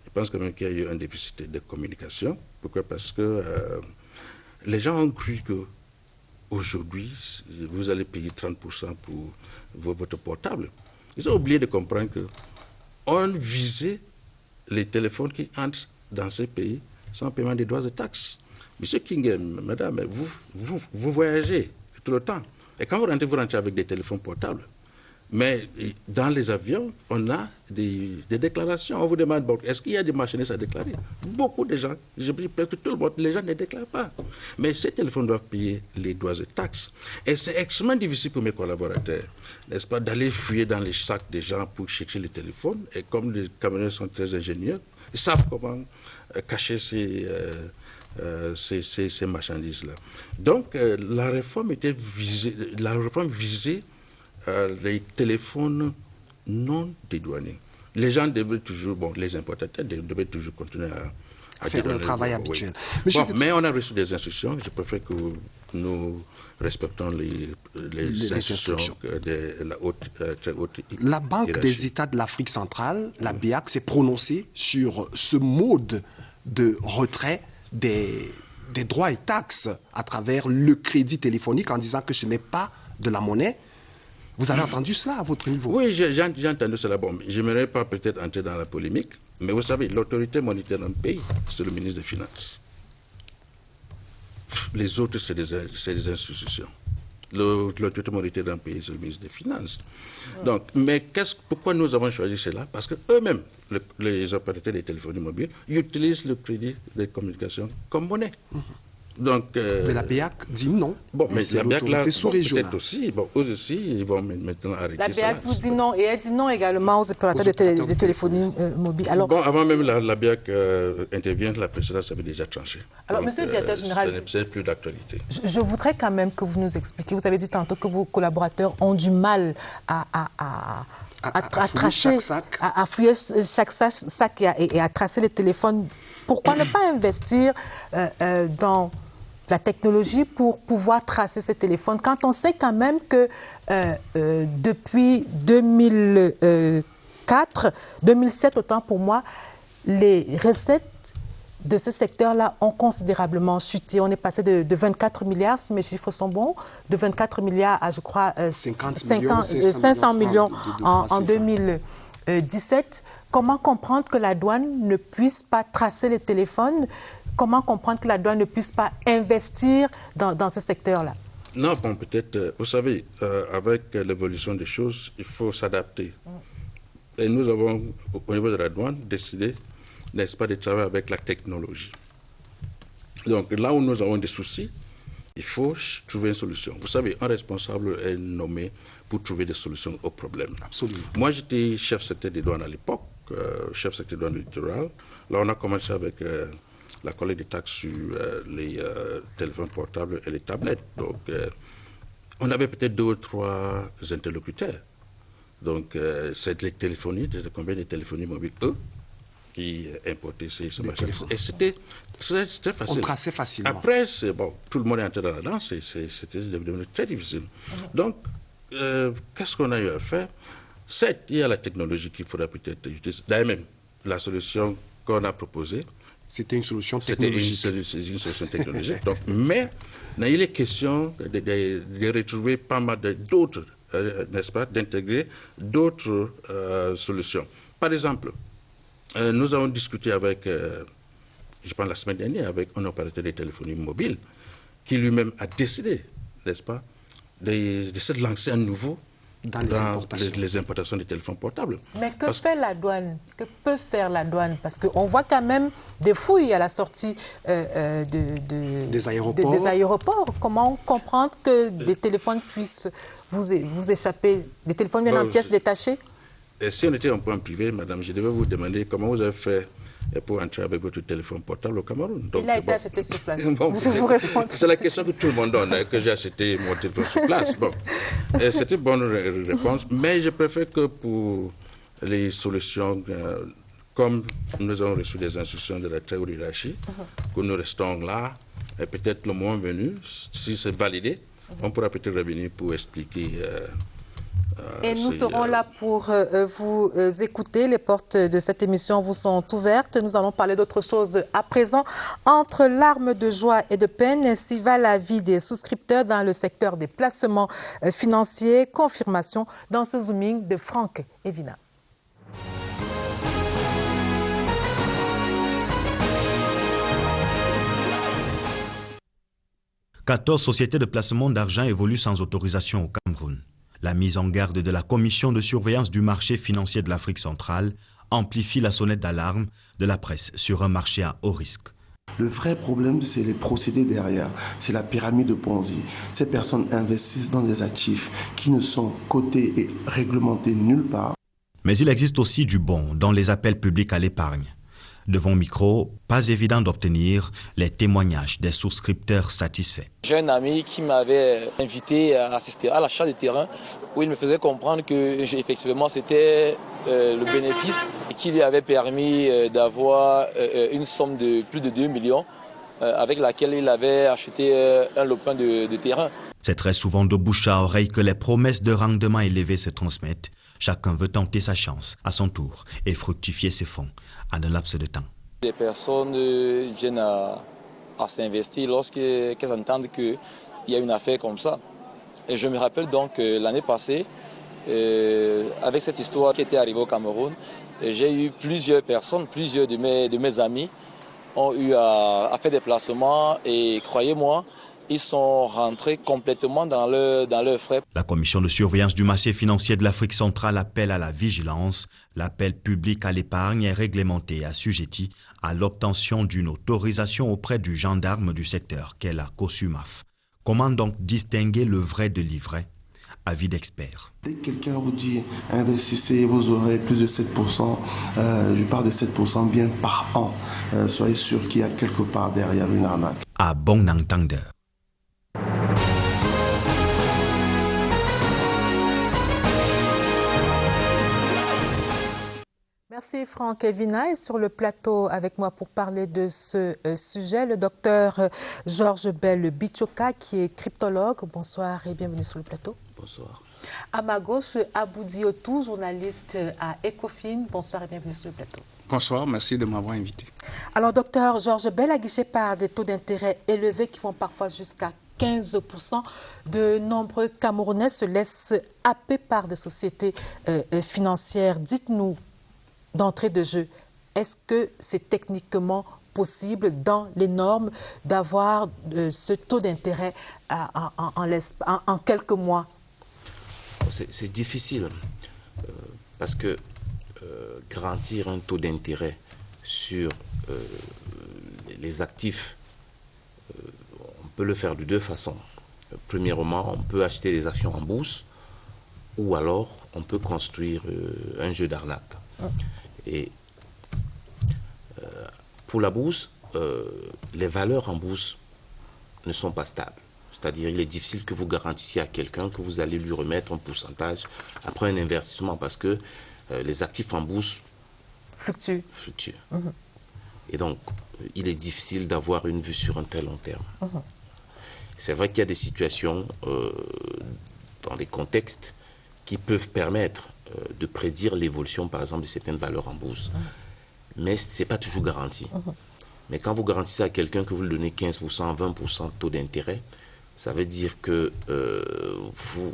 B: Je pense quand même qu'il y a eu un déficit de communication. Pourquoi? Parce que les gens ont cru que aujourd'hui, vous allez payer 30% pour votre portable. Ils ont oublié de comprendre qu'on visait les téléphones qui entrent dans ces pays sans paiement des droits et taxes. Monsieur Kingem, madame, vous voyagez tout le temps. Et quand vous rentrez avec des téléphones portables. Mais dans les avions, on a des déclarations. On vous demande, bon, est-ce qu'il y a des marchandises à déclarer? Beaucoup de gens, je dis presque tout le monde, les gens ne déclarent pas. Mais ces téléphones doivent payer les droits et taxes. Et c'est extrêmement difficile pour mes collaborateurs, n'est-ce pas, d'aller fouiller dans les sacs des gens pour chercher les téléphones. Et comme les camionneurs sont très ingénieux, ils savent comment cacher ces marchandises-là. Donc, la réforme visait les téléphones non dédouanés. Les gens devaient toujours, les importateurs devaient toujours continuer à
C: faire le travail habituel.
B: Oui. Mais on a reçu des instructions. Je préfère que nous respectons les instructions de la très haute hiérarchie.
C: La Banque des États de l'Afrique centrale, la BEAC, s'est prononcée sur ce mode de retrait des droits et taxes à travers le crédit téléphonique en disant que ce n'est pas de la monnaie. Vous avez entendu cela à votre niveau?
B: Oui, j'ai entendu cela. Bon, je n'aimerais pas peut-être entrer dans la polémique, mais vous savez, l'autorité monétaire d'un pays, c'est le ministre des Finances. Les autres, c'est des institutions. L'autorité monétaire d'un pays, c'est le ministre des Finances. Donc, mais pourquoi nous avons choisi cela? Parce qu'eux-mêmes, les opérateurs des téléphonies mobiles, utilisent le crédit de communication comme monnaie. Donc,
C: mais la BEAC dit non.
B: Bon, mais la BEAC, là, peut-être aussi, eux aussi, ils vont maintenant arrêter ça.
A: La BEAC vous dit non, et elle dit non également aux opérateurs de téléphonie mobile. Alors,
B: bon, avant même la BEAC intervient, la précédente avait déjà tranché.
A: Alors, monsieur le directeur général,
B: ce n'est plus d'actualité.
A: Je voudrais quand même que vous nous expliquiez, vous avez dit tantôt que vos collaborateurs ont du mal à tracer, à fouiller chaque sac et à tracer les téléphones. Pourquoi ne pas investir dans la technologie pour pouvoir tracer ces téléphones quand on sait quand même que depuis 2007, autant pour moi, les recettes de ce secteur-là ont considérablement chuté. On est passé de 24 milliards, si mes chiffres sont bons, de 24 milliards à, je crois, 500 millions en 2017. Comment comprendre que la douane ne puisse pas tracer les téléphones? Comment comprendre que la douane ne puisse pas investir dans ce secteur-là?
B: Non, bon, peut-être, vous savez, avec l'évolution des choses, il faut s'adapter. Et nous avons, au niveau de la douane, décidé, n'est-ce pas, de travailler avec la technologie. Donc, là où nous avons des soucis, il faut trouver une solution. Vous savez, un responsable est nommé pour trouver des solutions aux problèmes.
C: Absolument.
B: Moi, j'étais chef secteur des douanes à l'époque, chef secteur des douanes littorales. Là, on a commencé avec la collecte des taxes sur les téléphones portables et les tablettes. Donc, on avait peut-être 2 ou 3 interlocuteurs. Donc, c'est les téléphonies, combien de téléphonies mobiles, eux, qui importaient ces machines. Et c'était très facile.
C: On traçait facilement.
B: Après, tout le monde est entré dans la danse et c'était devenu très difficile. Donc, qu'est-ce qu'on a eu à faire? Certes, il y a la technologie qu'il faudra peut-être utiliser. D'ailleurs, même, la solution qu'on a proposée,
C: c'était une solution technologique.
B: C'était une solution technologique. Donc, mais il est question de retrouver pas mal d'autres, n'est-ce pas, d'intégrer d'autres solutions. Par exemple, nous avons discuté avec, je pense la semaine dernière, avec un opérateur de téléphonie mobile qui lui-même a décidé, n'est-ce pas, de se lancer à nouveau dans les importations de téléphones portables.
A: Mais que fait la douane? Que peut faire la douane? Parce qu'on voit quand même des fouilles à la sortie
C: des aéroports.
A: Comment comprendre que des téléphones puissent vous échapper? Des téléphones viennent en pièces détachées?
B: Et si on était en point privé, madame, je devais vous demander comment vous avez fait pour entrer avec votre téléphone portable au Cameroun. Donc,
A: il a été acheté sur place.
B: Bon,
A: je vous réponds.
B: C'est la question que tout le monde donne, que j'ai acheté mon téléphone sur place. Bon, c'est une bonne réponse, mais je préfère que pour les solutions, comme nous avons reçu des instructions de la très haute hiérarchie, que nous restons là, et peut-être le moment venu, si c'est validé, on pourra peut-être revenir pour expliquer.
A: Et nous serons là pour vous écouter. Les portes de cette émission vous sont ouvertes. Nous allons parler d'autre chose à présent. Entre larmes de joie et de peine, ainsi va la vie des souscripteurs dans le secteur des placements financiers. Confirmation dans ce zooming de Franck Evina.
H: « 14 sociétés de placement d'argent évoluent sans autorisation au Cameroun. La mise en garde de la Commission de surveillance du marché financier de l'Afrique centrale amplifie la sonnette d'alarme de la presse sur un marché à haut risque.
I: Le vrai problème, c'est les procédés derrière. C'est la pyramide de Ponzi. Ces personnes investissent dans des actifs qui ne sont cotés et réglementés nulle part.
H: Mais il existe aussi du bon dans les appels publics à l'épargne. Devant micro, pas évident d'obtenir les témoignages des souscripteurs satisfaits.
J: J'ai un ami qui m'avait invité à assister à l'achat de terrain où il me faisait comprendre que effectivement c'était le bénéfice qui lui avait permis d'avoir une somme de plus de 2 millions avec laquelle il avait acheté un lopin de terrain.
H: C'est très souvent de bouche à oreille que les promesses de rendement élevés se transmettent. Chacun veut tenter sa chance à son tour et fructifier ses fonds en un laps de temps.
J: Les personnes viennent à s'investir lorsqu'elles entendent qu'il y a une affaire comme ça. Et je me rappelle donc l'année passée, avec cette histoire qui était arrivée au Cameroun, j'ai eu plusieurs personnes, plusieurs de mes amis ont eu à faire des placements et croyez-moi, ils sont rentrés complètement dans leurs frais.
H: La Commission de surveillance du marché financier de l'Afrique centrale appelle à la vigilance. L'appel public à l'épargne est réglementé et assujetti à l'obtention d'une autorisation auprès du gendarme du secteur, qu'est la COSUMAF. Comment donc distinguer le vrai de l'ivraie? Avis d'experts.
I: Dès que quelqu'un vous dit investissez, vous aurez plus de 7%, je parle de 7% bien par an. Soyez sûr qu'il y a quelque part derrière une arnaque.
H: À bon entendeur.
A: Merci Franck Evina. Et sur le plateau avec moi pour parler de ce sujet, le docteur Georges Bell Bichoka qui est cryptologue. Bonsoir et bienvenue sur le plateau.
K: Bonsoir.
A: À ma gauche, Abou Diotou, journaliste à Ecofin. Bonsoir et bienvenue sur le plateau.
K: Bonsoir, merci de m'avoir invité.
A: Alors docteur Georges Bell, aguiché par des taux d'intérêt élevés qui vont parfois jusqu'à 15%, de nombreux Camerounais se laissent happer par des sociétés financières. Dites-nous, d'entrée de jeu, est-ce que c'est techniquement possible dans les normes d'avoir ce taux d'intérêt en quelques mois?
K: C'est difficile parce que garantir un taux d'intérêt sur les actifs, on peut le faire de deux façons. Premièrement, on peut acheter des actions en bourse ou alors on peut construire un jeu d'arnaque. Et pour la bourse, les valeurs en bourse ne sont pas stables. C'est-à-dire il est difficile que vous garantissiez à quelqu'un que vous allez lui remettre un pourcentage après un investissement parce que les actifs en bourse fluctuent. Et donc, il est difficile d'avoir une vue sur un très long terme. C'est vrai qu'il y a des situations dans des contextes qui peuvent permettre de prédire l'évolution, par exemple, de certaines valeurs en bourse. Mais ce n'est pas toujours garanti. Mais quand vous garantissez à quelqu'un que vous lui donnez 15%, 20% de taux d'intérêt, ça veut dire que vous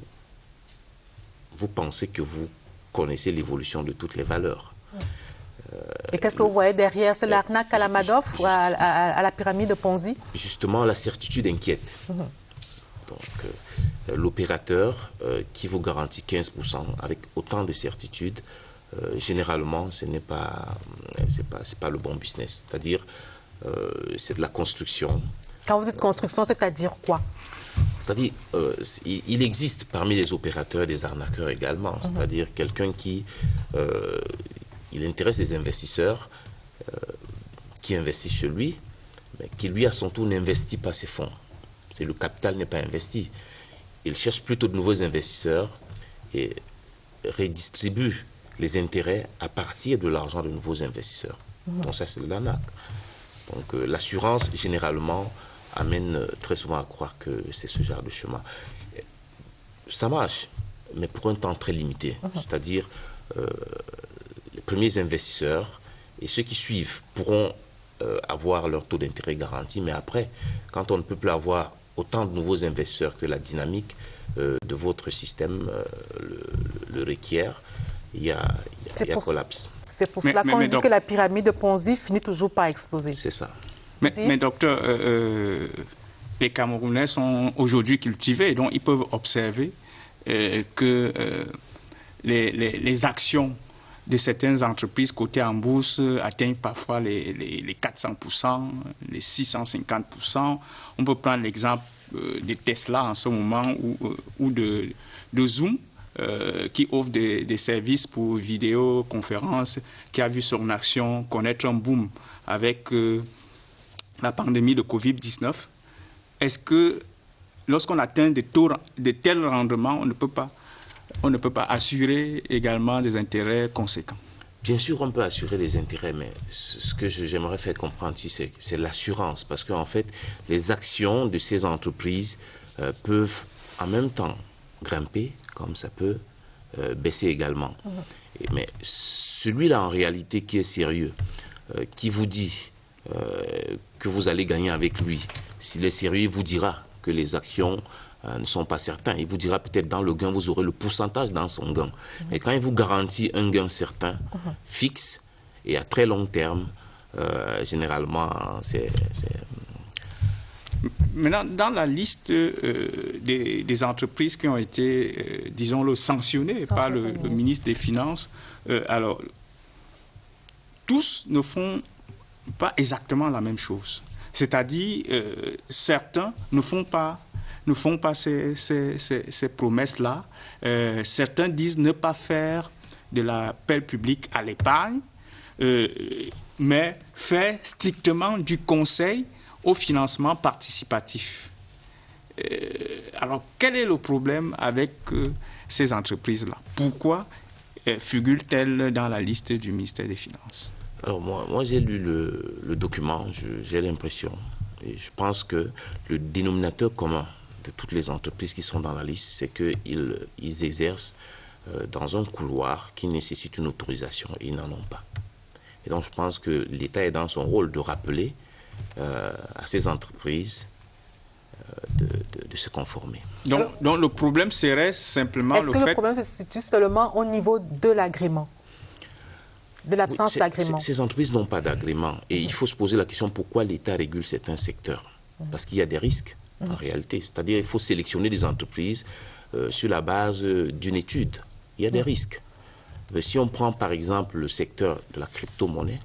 K: pensez que vous connaissez l'évolution de toutes les valeurs.
A: Et qu'est-ce que vous voyez derrière? C'est l'arnaque à la Madoff ou à la pyramide de Ponzi?
K: Justement, la certitude inquiète. Donc, l'opérateur qui vous garantit 15% avec autant de certitude, généralement, ce n'est pas le bon business. C'est-à-dire, c'est de la construction.
A: Quand vous dites construction, c'est-à-dire quoi?
K: C'est-à-dire, il existe parmi les opérateurs des arnaqueurs également. C'est-à-dire quelqu'un qui il intéresse les investisseurs, qui investit chez lui, mais qui lui à son tour n'investit pas ses fonds. Le capital n'est pas investi. Il cherche plutôt de nouveaux investisseurs et redistribue les intérêts à partir de l'argent de nouveaux investisseurs. Donc ça, c'est de l'arnaque. Donc l'assurance, généralement, amène très souvent à croire que c'est ce genre de chemin. Ça marche, mais pour un temps très limité. C'est-à-dire, les premiers investisseurs et ceux qui suivent pourront avoir leur taux d'intérêt garanti, mais après, quand on ne peut plus avoir autant de nouveaux investisseurs que la dynamique de votre système le requiert, il y a collapse.
A: C'est pour cela qu'on dit que la pyramide de Ponzi finit toujours par exploser.
K: C'est ça.
L: Mais docteur, les Camerounais sont aujourd'hui cultivés, donc ils peuvent observer que les actions de certaines entreprises cotées en bourse atteignent parfois les 400%, les 650%. On peut prendre l'exemple de Tesla en ce moment ou de Zoom, qui offre des services pour vidéoconférence, qui a vu son action connaître un boom avec la pandémie de Covid-19. Est-ce que lorsqu'on atteint de tels rendements, on ne peut pas assurer également des intérêts conséquents?
K: Bien sûr, on peut assurer des intérêts, mais ce que j'aimerais faire comprendre ici, c'est l'assurance. Parce qu'en fait, les actions de ces entreprises peuvent en même temps grimper, comme ça peut baisser également. Mais celui-là, en réalité, qui est sérieux, qui vous dit que vous allez gagner avec lui, s'il est sérieux, il vous dira que les actions ne sont pas certains. Il vous dira peut-être dans le gain, vous aurez le pourcentage dans son gain. Mais quand il vous garantit un gain certain, fixe et à très long terme, généralement, c'est...
L: Maintenant, dans la liste des entreprises qui ont été, disons-le, sanctionnées par le ministre des Finances, alors, tous ne font pas exactement la même chose. C'est-à-dire, certains ne font pas ces promesses-là. Certains disent ne pas faire de l'appel public à l'épargne, mais faire strictement du conseil au financement participatif. Alors, quel est le problème avec ces entreprises-là? Pourquoi figurent-elles dans la liste du ministère des Finances?
K: Alors, moi j'ai lu le document, j'ai l'impression, et je pense que le dénominateur commun de toutes les entreprises qui sont dans la liste, c'est qu'ils exercent dans un couloir qui nécessite une autorisation, et ils n'en ont pas. Et donc, je pense que l'État est dans son rôle de rappeler à ces entreprises de se conformer.
L: Donc, le problème serait simplement
A: le fait... Est-ce que le problème se situe seulement au niveau de l'agrément, de l'absence d'agrément?
K: Ces entreprises n'ont pas d'agrément. Et il faut se poser la question pourquoi l'État régule certains secteurs. Parce qu'il y a des risques, en réalité. C'est-à-dire qu'il faut sélectionner des entreprises sur la base d'une étude. Il y a des risques. Si on prend par exemple le secteur de la crypto-monnaie,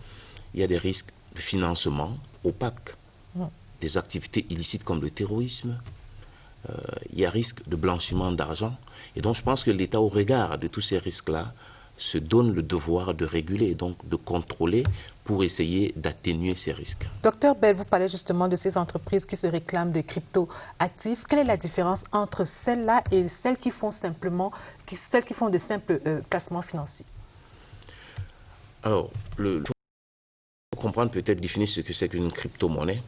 K: il y a des risques de financement opaque, des activités illicites comme le terrorisme, il y a risque de blanchiment d'argent. Et donc je pense que l'État, au regard de tous ces risques-là, se donne le devoir de réguler, donc de contrôler pour essayer d'atténuer ces risques.
A: Docteur Bell, vous parlez justement de ces entreprises qui se réclament des crypto-actifs. Quelle est la différence entre celles-là et celles qui font de simples placements financiers?
K: Alors, il faut comprendre, peut-être définir ce que c'est qu'une crypto-monnaie.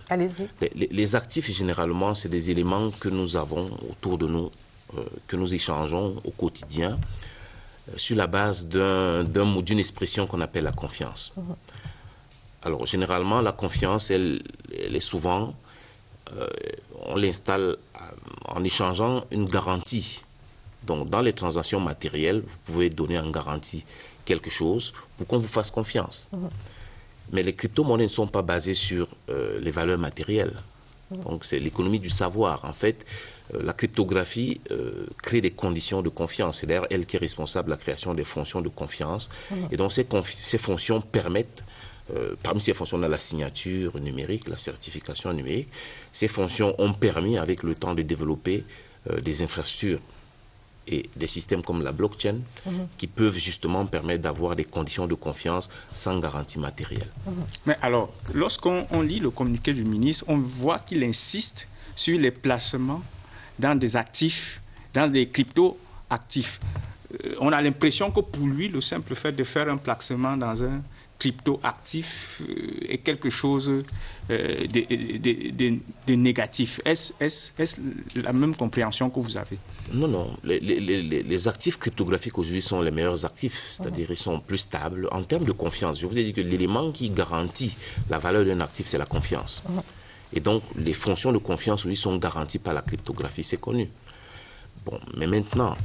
A: Allez-y.
K: Les actifs, généralement, c'est des éléments que nous avons autour de nous, que nous échangeons au quotidien, sur la base d'une expression qu'on appelle la confiance. Alors, généralement, la confiance, elle est souvent, on l'installe en échangeant une garantie. Donc, dans les transactions matérielles, vous pouvez donner en garantie quelque chose pour qu'on vous fasse confiance. Mais les crypto-monnaies ne sont pas basées sur les valeurs matérielles. Donc, c'est l'économie du savoir. En fait, la cryptographie crée des conditions de confiance. C'est d'ailleurs elle qui est responsable de la création des fonctions de confiance. Et donc, ces fonctions permettent, parmi ces fonctions, on a la signature numérique, la certification numérique. Ces fonctions ont permis, avec le temps, de développer des infrastructures et des systèmes comme la blockchain qui peuvent justement permettre d'avoir des conditions de confiance sans garantie matérielle.
L: Mais alors, lorsqu'on lit le communiqué du ministre, on voit qu'il insiste sur les placements dans des actifs, dans des crypto-actifs. On a l'impression que pour lui, le simple fait de faire un placement dans un crypto-actif est quelque chose de négatif. Est-ce la même compréhension que vous avez?
K: Non. Les actifs cryptographiques aujourd'hui sont les meilleurs actifs, c'est-à-dire ils sont plus stables en termes de confiance. Je vous ai dit que l'élément qui garantit la valeur d'un actif, c'est la confiance. Et donc, les fonctions de confiance aujourd'hui sont garanties par la cryptographie, c'est connu. Bon, mais maintenant,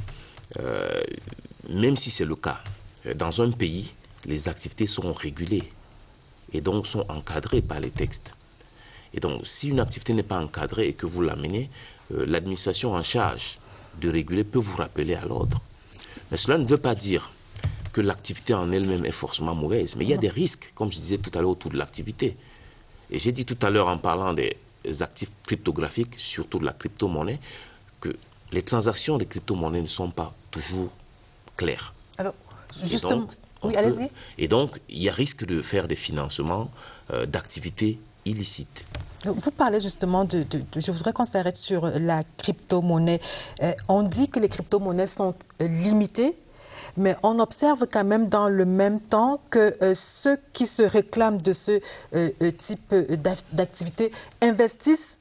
K: même si c'est le cas, dans un pays, les activités sont régulées et donc sont encadrées par les textes. Et donc, si une activité n'est pas encadrée et que vous l'amenez, l'administration en charge de réguler peut vous rappeler à l'ordre. Mais cela ne veut pas dire que l'activité en elle-même est forcément mauvaise. Mais il y a des risques, comme je disais tout à l'heure, autour de l'activité. Et j'ai dit tout à l'heure en parlant des actifs cryptographiques, surtout de la crypto-monnaie, que les transactions des crypto-monnaies ne sont pas toujours claires. Alors, justement, oui, allez-y. Et donc, il y a risque de faire des financements d'activités illicites.
A: Vous parlez justement je voudrais qu'on s'arrête sur la crypto-monnaie. On dit que les crypto-monnaies sont limitées, mais on observe quand même dans le même temps que ceux qui se réclament de ce type d'activité investissent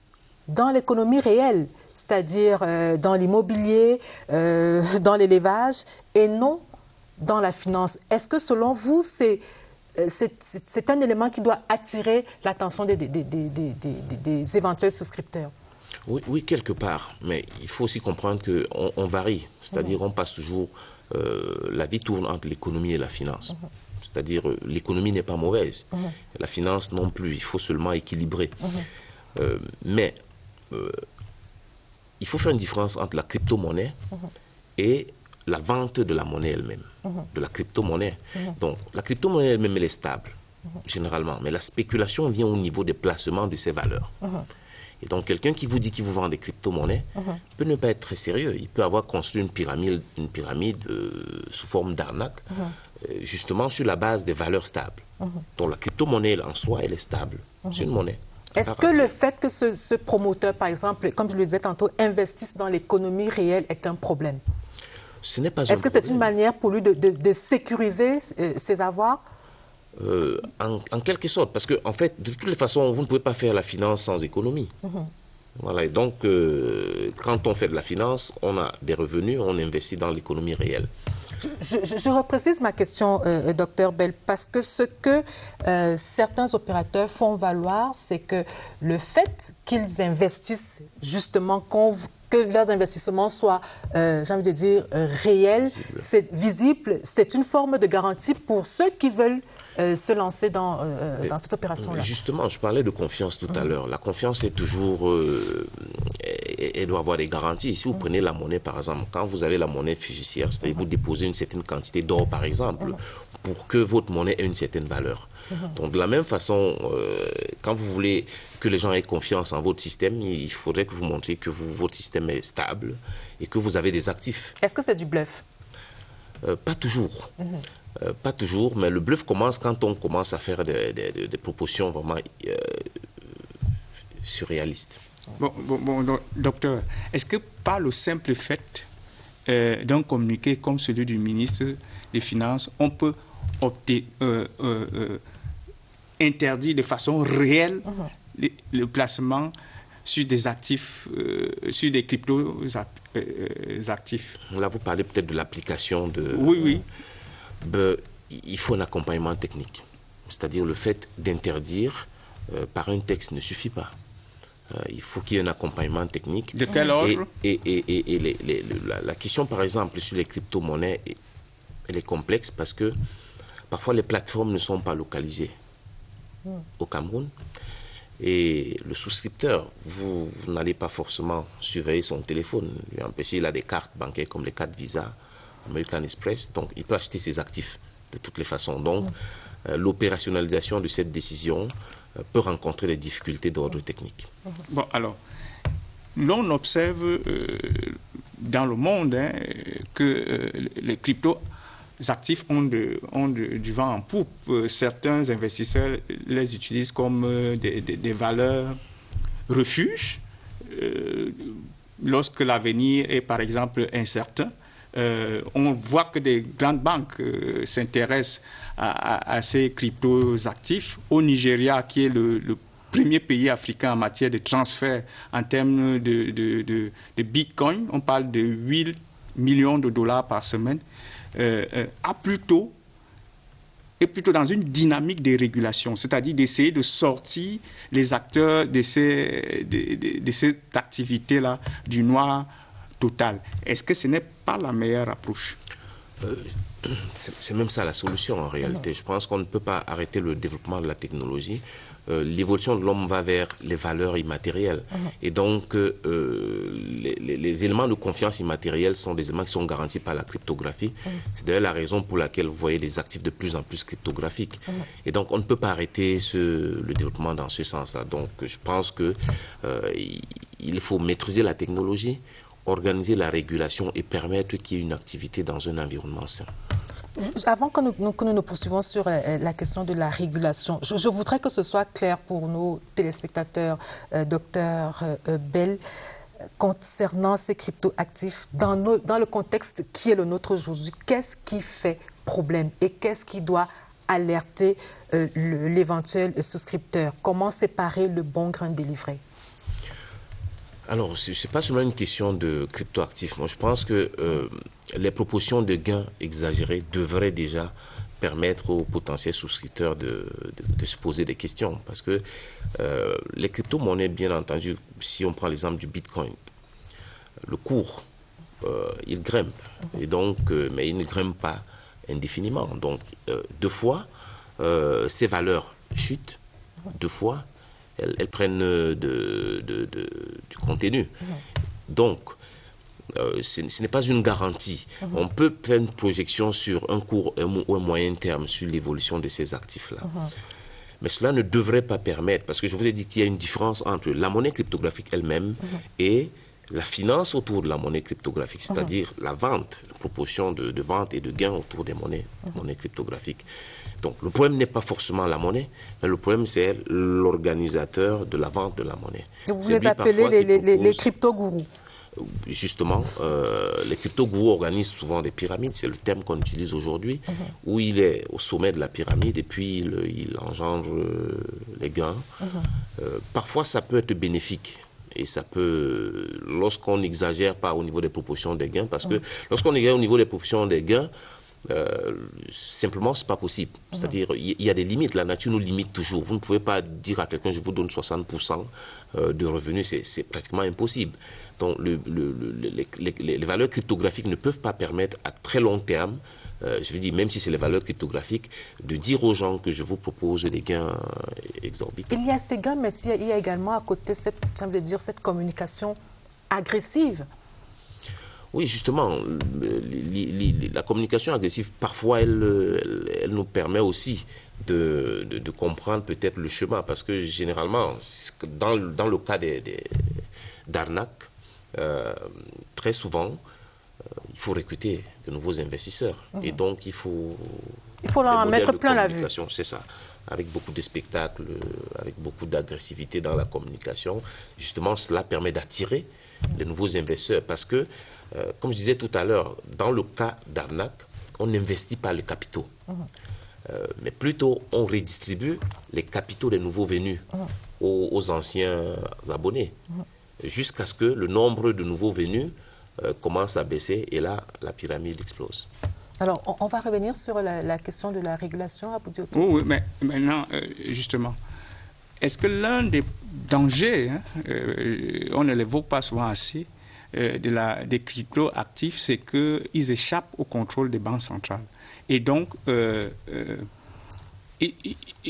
A: dans l'économie réelle, c'est-à-dire dans l'immobilier, dans l'élevage et non dans la finance. Est-ce que selon vous, c'est un élément qui doit attirer l'attention des éventuels souscripteurs?
K: Oui, quelque part. Mais il faut aussi comprendre qu'on varie. C'est-à-dire on passe toujours... la vie tourne entre l'économie et la finance. C'est-à-dire l'économie n'est pas mauvaise. La finance non plus. Il faut seulement équilibrer. Mais il faut faire une différence entre la crypto-monnaie et la vente de la monnaie elle-même, de la crypto-monnaie. Donc, la crypto-monnaie elle-même, elle est stable, généralement. Mais la spéculation vient au niveau des placements de ces valeurs. Et donc, quelqu'un qui vous dit qu'il vous vend des crypto-monnaies peut ne pas être très sérieux. Il peut avoir construit une pyramide sous forme d'arnaque, justement sur la base des valeurs stables. Donc, la crypto-monnaie en soi, elle est stable. C'est une monnaie.
A: Est-ce que le fait que ce promoteur, par exemple, comme je le disais tantôt, investisse dans l'économie réelle est un problème?
K: Ce n'est pas un
A: problème. Est-ce que c'est une manière pour lui de sécuriser ses avoirs?
K: En quelque sorte, parce que en fait, de toutes les façons, vous ne pouvez pas faire la finance sans économie. Voilà, et donc, quand on fait de la finance, on a des revenus, on investit dans l'économie réelle.
A: Je reprécise ma question, Dr Bell, parce que ce que certains opérateurs font valoir, c'est que le fait qu'ils investissent justement, que leurs investissements soient, j'ai envie de dire, réels, c'est visible, c'est une forme de garantie pour ceux qui veulent se lancer dans cette opération-là.
K: Justement, je parlais de confiance tout à l'heure. La confiance est toujours... elle doit avoir des garanties. Si vous prenez la monnaie, par exemple, quand vous avez la monnaie fiduciaire, c'est-à-dire vous déposez une certaine quantité d'or, par exemple, pour que votre monnaie ait une certaine valeur. Donc, de la même façon, quand vous voulez que les gens aient confiance en votre système, il faudrait que vous montriez que votre système est stable et que vous avez des actifs.
A: Est-ce que c'est du bluff?
K: Pas toujours. Pas toujours, mais le bluff commence quand on commence à faire des propositions vraiment surréalistes.
L: Bon, docteur, est-ce que par le simple fait d'un communiqué comme celui du ministre des Finances, on peut interdire de façon réelle le placement sur des actifs, sur des crypto-actifs?
K: Là, vous parlez peut-être de l'application de...
L: Oui.
K: Il faut un accompagnement technique. C'est-à-dire le fait d'interdire par un texte ne suffit pas. Il faut qu'il y ait un accompagnement technique.
L: De quel ordre?
K: Et la question, par exemple, sur les crypto-monnaies, elle est complexe parce que parfois les plateformes ne sont pas localisées au Cameroun. Et le souscripteur, vous n'allez pas forcément surveiller son téléphone, lui empêcher. Il a des cartes bancaires comme les cartes Visa, American Express, donc il peut acheter ses actifs de toutes les façons. Donc, l'opérationnalisation de cette décision peut rencontrer des difficultés d'ordre technique.
L: Bon, alors, l'on observe dans le monde que les crypto-actifs ont du vent en poupe. Certains investisseurs les utilisent comme des valeurs refuges lorsque l'avenir est, par exemple, incertain. On voit que des grandes banques s'intéressent à ces crypto-actifs. Au Nigeria, qui est le premier pays africain en matière de transfert en termes de Bitcoin, on parle de 8 millions de dollars par semaine, est plutôt dans une dynamique de régulation, c'est-à-dire d'essayer de sortir les acteurs de cette activité-là du noir total. Est-ce que ce n'est pas la meilleure approche?
K: C'est même ça la solution en réalité. Je pense qu'on ne peut pas arrêter le développement de la technologie. L'évolution de l'homme va vers les valeurs immatérielles. Et donc, les éléments de confiance immatériels sont des éléments qui sont garantis par la cryptographie. C'est d'ailleurs la raison pour laquelle vous voyez des actifs de plus en plus cryptographiques. Et donc, on ne peut pas arrêter le développement dans ce sens-là. Donc, je pense qu'il faut maîtriser la technologie, organiser la régulation et permettre qu'il y ait une activité dans un environnement sain.
A: Avant que nous poursuivions sur la question de la régulation, je voudrais que ce soit clair pour nos téléspectateurs, docteur Bell, concernant ces crypto-actifs, dans le contexte qui est le nôtre aujourd'hui. Qu'est-ce qui fait problème et qu'est-ce qui doit alerter l'éventuel souscripteur? Comment séparer le bon grain des livrets?
K: Alors, ce n'est pas seulement une question de cryptoactifs. Moi, je pense que les proportions de gains exagérés devraient déjà permettre aux potentiels souscripteurs de se poser des questions. Parce que les crypto-monnaies, bien entendu, si on prend l'exemple du Bitcoin, le cours, il grimpe. Et donc, mais il ne grimpe pas indéfiniment. Donc, deux fois, ces valeurs chutent. Deux fois, elles prennent du contenu. Donc, ce n'est pas une garantie. On peut faire une projection sur un court ou un moyen terme sur l'évolution de ces actifs-là. Mais cela ne devrait pas permettre, parce que je vous ai dit qu'il y a une différence entre la monnaie cryptographique elle-même et la finance autour de la monnaie cryptographique, c'est-à-dire la vente, la proportion de vente et de gains autour des monnaies cryptographiques. Donc, le problème n'est pas forcément la monnaie, mais le problème, c'est l'organisateur de la vente de la monnaie.
A: Vous les appelez les crypto-gourous?
K: Justement, les crypto-gourous organisent souvent des pyramides, c'est le terme qu'on utilise aujourd'hui, où il est au sommet de la pyramide et puis il engendre les gains. Parfois, ça peut être bénéfique. Et ça peut, lorsqu'on n'exagère pas au niveau des proportions des gains, parce que lorsqu'on exagère au niveau des proportions des gains, simplement, c'est pas possible. C'est-à-dire, il y a des limites. La nature nous limite toujours. Vous ne pouvez pas dire à quelqu'un, je vous donne 60% de revenus. C'est pratiquement impossible. Donc, les valeurs cryptographiques ne peuvent pas permettre à très long terme, je veux dire, même si c'est les valeurs cryptographiques, de dire aux gens que je vous propose des gains exorbitants.
A: Il y a ces gains, mais il y a également à côté cette communication agressive.
K: Oui, justement, la communication agressive, parfois, elle nous permet aussi de comprendre peut-être le chemin, parce que généralement, dans le cas d'arnaques, très souvent, il faut recruter de nouveaux investisseurs. Et donc, il faut
A: leur en mettre plein la vue.
K: C'est ça. Avec beaucoup de spectacles, avec beaucoup d'agressivité dans la communication. Justement, cela permet d'attirer les nouveaux investisseurs. Parce que, comme je disais tout à l'heure, dans le cas d'arnaque, on n'investit pas les capitaux. Mais plutôt, on redistribue les capitaux des nouveaux venus aux anciens abonnés. Jusqu'à ce que le nombre de nouveaux venus commence à baisser et là, la pyramide explose.
A: Alors, on va revenir sur la question de la régulation, Abou Diop.
L: Oui, mais maintenant, justement, est-ce que l'un des dangers, on ne l'évoque pas souvent assez, des crypto-actifs, c'est qu'ils échappent au contrôle des banques centrales. Et donc, ce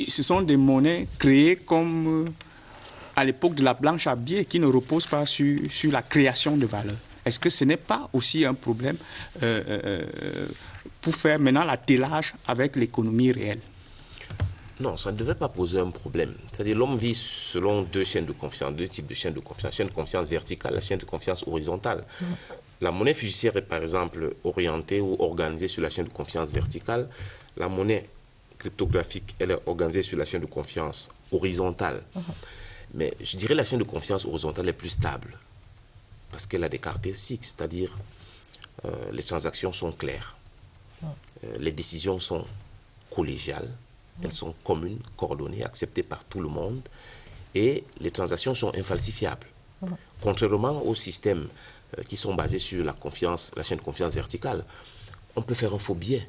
L: sont des monnaies créées comme à l'époque de la planche à billets qui ne reposent pas sur la création de valeur. Est-ce que ce n'est pas aussi un problème pour faire maintenant l'attelage avec l'économie réelle?
K: Non, ça ne devrait pas poser un problème. C'est-à-dire l'homme vit selon deux chaînes de confiance, deux types de chaînes de confiance. La chaîne de confiance verticale, la chaîne de confiance horizontale. La monnaie fiduciaire est par exemple orientée ou organisée sur la chaîne de confiance verticale. La monnaie cryptographique, elle est organisée sur la chaîne de confiance horizontale. Mais je dirais la chaîne de confiance horizontale est plus stable parce qu'elle a des caractéristiques, c'est-à-dire les transactions sont claires, les décisions sont collégiales, elles sont communes, coordonnées, acceptées par tout le monde et les transactions sont infalsifiables. Contrairement aux systèmes qui sont basés sur la confiance, la chaîne de confiance verticale, on peut faire un faux billet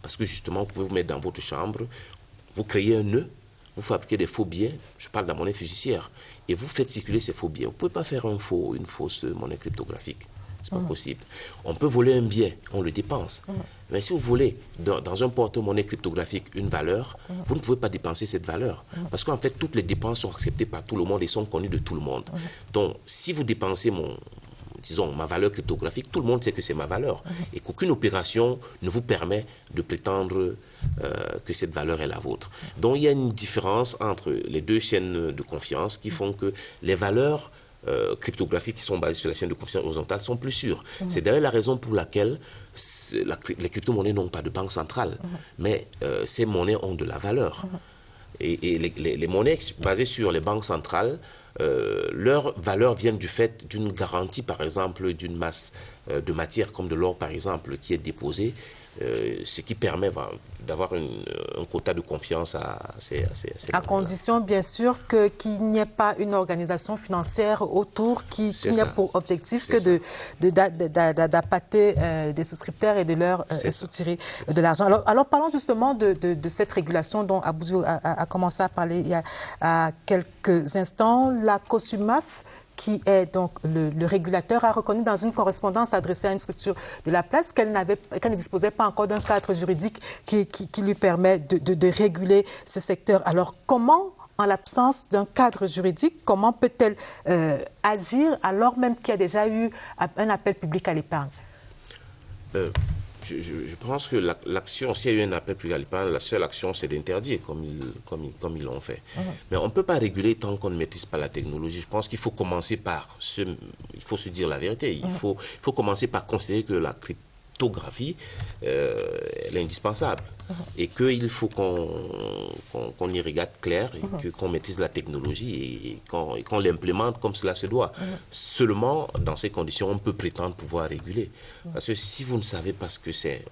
K: parce que justement vous pouvez vous mettre dans votre chambre, vous créez un nœud, vous fabriquez des faux billets, je parle de la monnaie fiduciaire, et vous faites circuler ces faux billets. Vous ne pouvez pas faire une fausse monnaie cryptographique. Ce n'est pas possible. On peut voler un billet, on le dépense. Mais si vous volez dans un porte-monnaie cryptographique une valeur, vous ne pouvez pas dépenser cette valeur. Parce qu'en fait, toutes les dépenses sont acceptées par tout le monde et sont connues de tout le monde. Donc, si vous dépensez ma valeur cryptographique, tout le monde sait que c'est ma valeur. Et qu'aucune opération ne vous permet de prétendre que cette valeur est la vôtre. Donc il y a une différence entre les deux chaînes de confiance qui font que les valeurs cryptographiques qui sont basées sur la chaîne de confiance horizontale sont plus sûres. C'est d'ailleurs la raison pour laquelle les crypto-monnaies n'ont pas de banque centrale. Mais ces monnaies ont de la valeur. Et les monnaies basées sur les banques centrales, leurs valeurs viennent du fait d'une garantie, par exemple, d'une masse de matière, comme de l'or, par exemple, qui est déposée, ce qui permet d'avoir un quota de confiance à
A: condition, bien sûr, qu'il n'y ait pas une organisation financière autour qui n'ait pour objectif que d'appâter des souscripteurs et de leur soutirer de l'argent. Alors, parlons justement de cette régulation dont Aboudio a commencé à parler il y a quelques instants. La COSUMAF, qui est donc le régulateur, a reconnu dans une correspondance adressée à une structure de la place qu'elle ne disposait pas encore d'un cadre juridique qui lui permet de réguler ce secteur. Alors comment, en l'absence d'un cadre juridique, comment peut-elle agir alors même qu'il y a déjà eu un appel public à l'épargne?
K: Je pense que l'action, s'il y a eu un appel public à l'épargne, la seule action, c'est d'interdire, comme ils l'ont fait. Mais on ne peut pas réguler tant qu'on ne maîtrise pas la technologie. Je pense qu'il faut commencer par il faut se dire la vérité. Il faut commencer par considérer que la cryptographie, elle est indispensable. Et qu'il faut qu'on y regarde clair, et qu'on maîtrise la technologie et qu'on l'implémente comme cela se doit. Seulement, dans ces conditions, on peut prétendre pouvoir réguler. Parce que si vous ne savez pas ce que c'est,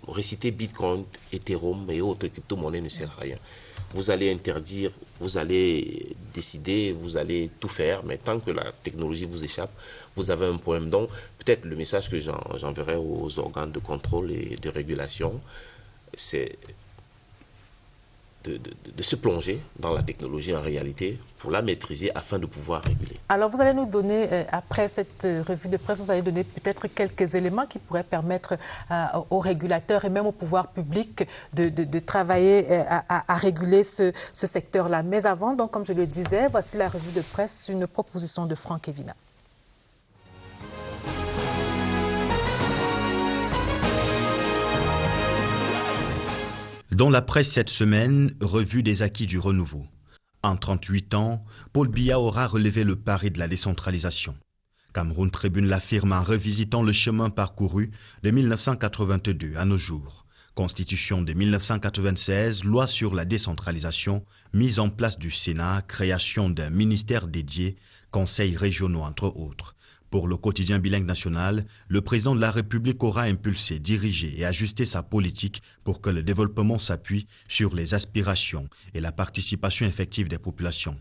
K: réciter Bitcoin, Ethereum et autres crypto-monnaies ne sert à rien. Vous allez interdire, vous allez décider, vous allez tout faire, mais tant que la technologie vous échappe, vous avez un problème. Donc, peut-être le message que j'enverrai aux organes de contrôle et de régulation, c'est de se plonger dans la technologie en réalité pour la maîtriser afin de pouvoir réguler.
A: Alors vous allez nous donner, après cette revue de presse, vous allez donner peut-être quelques éléments qui pourraient permettre aux régulateurs et même au pouvoir public de travailler à réguler ce secteur-là. Mais avant, donc, comme je le disais, voici la revue de presse, une proposition de Franck Evina.
H: Dans la presse cette semaine, revue des acquis du renouveau. En 38 ans, Paul Biya aura relevé le pari de la décentralisation. Cameroun Tribune l'affirme en revisitant le chemin parcouru de 1982 à nos jours. Constitution de 1996, loi sur la décentralisation, mise en place du Sénat, création d'un ministère dédié, conseils régionaux entre autres. Pour le quotidien bilingue national, le président de la République aura impulsé, dirigé et ajusté sa politique pour que le développement s'appuie sur les aspirations et la participation effective des populations.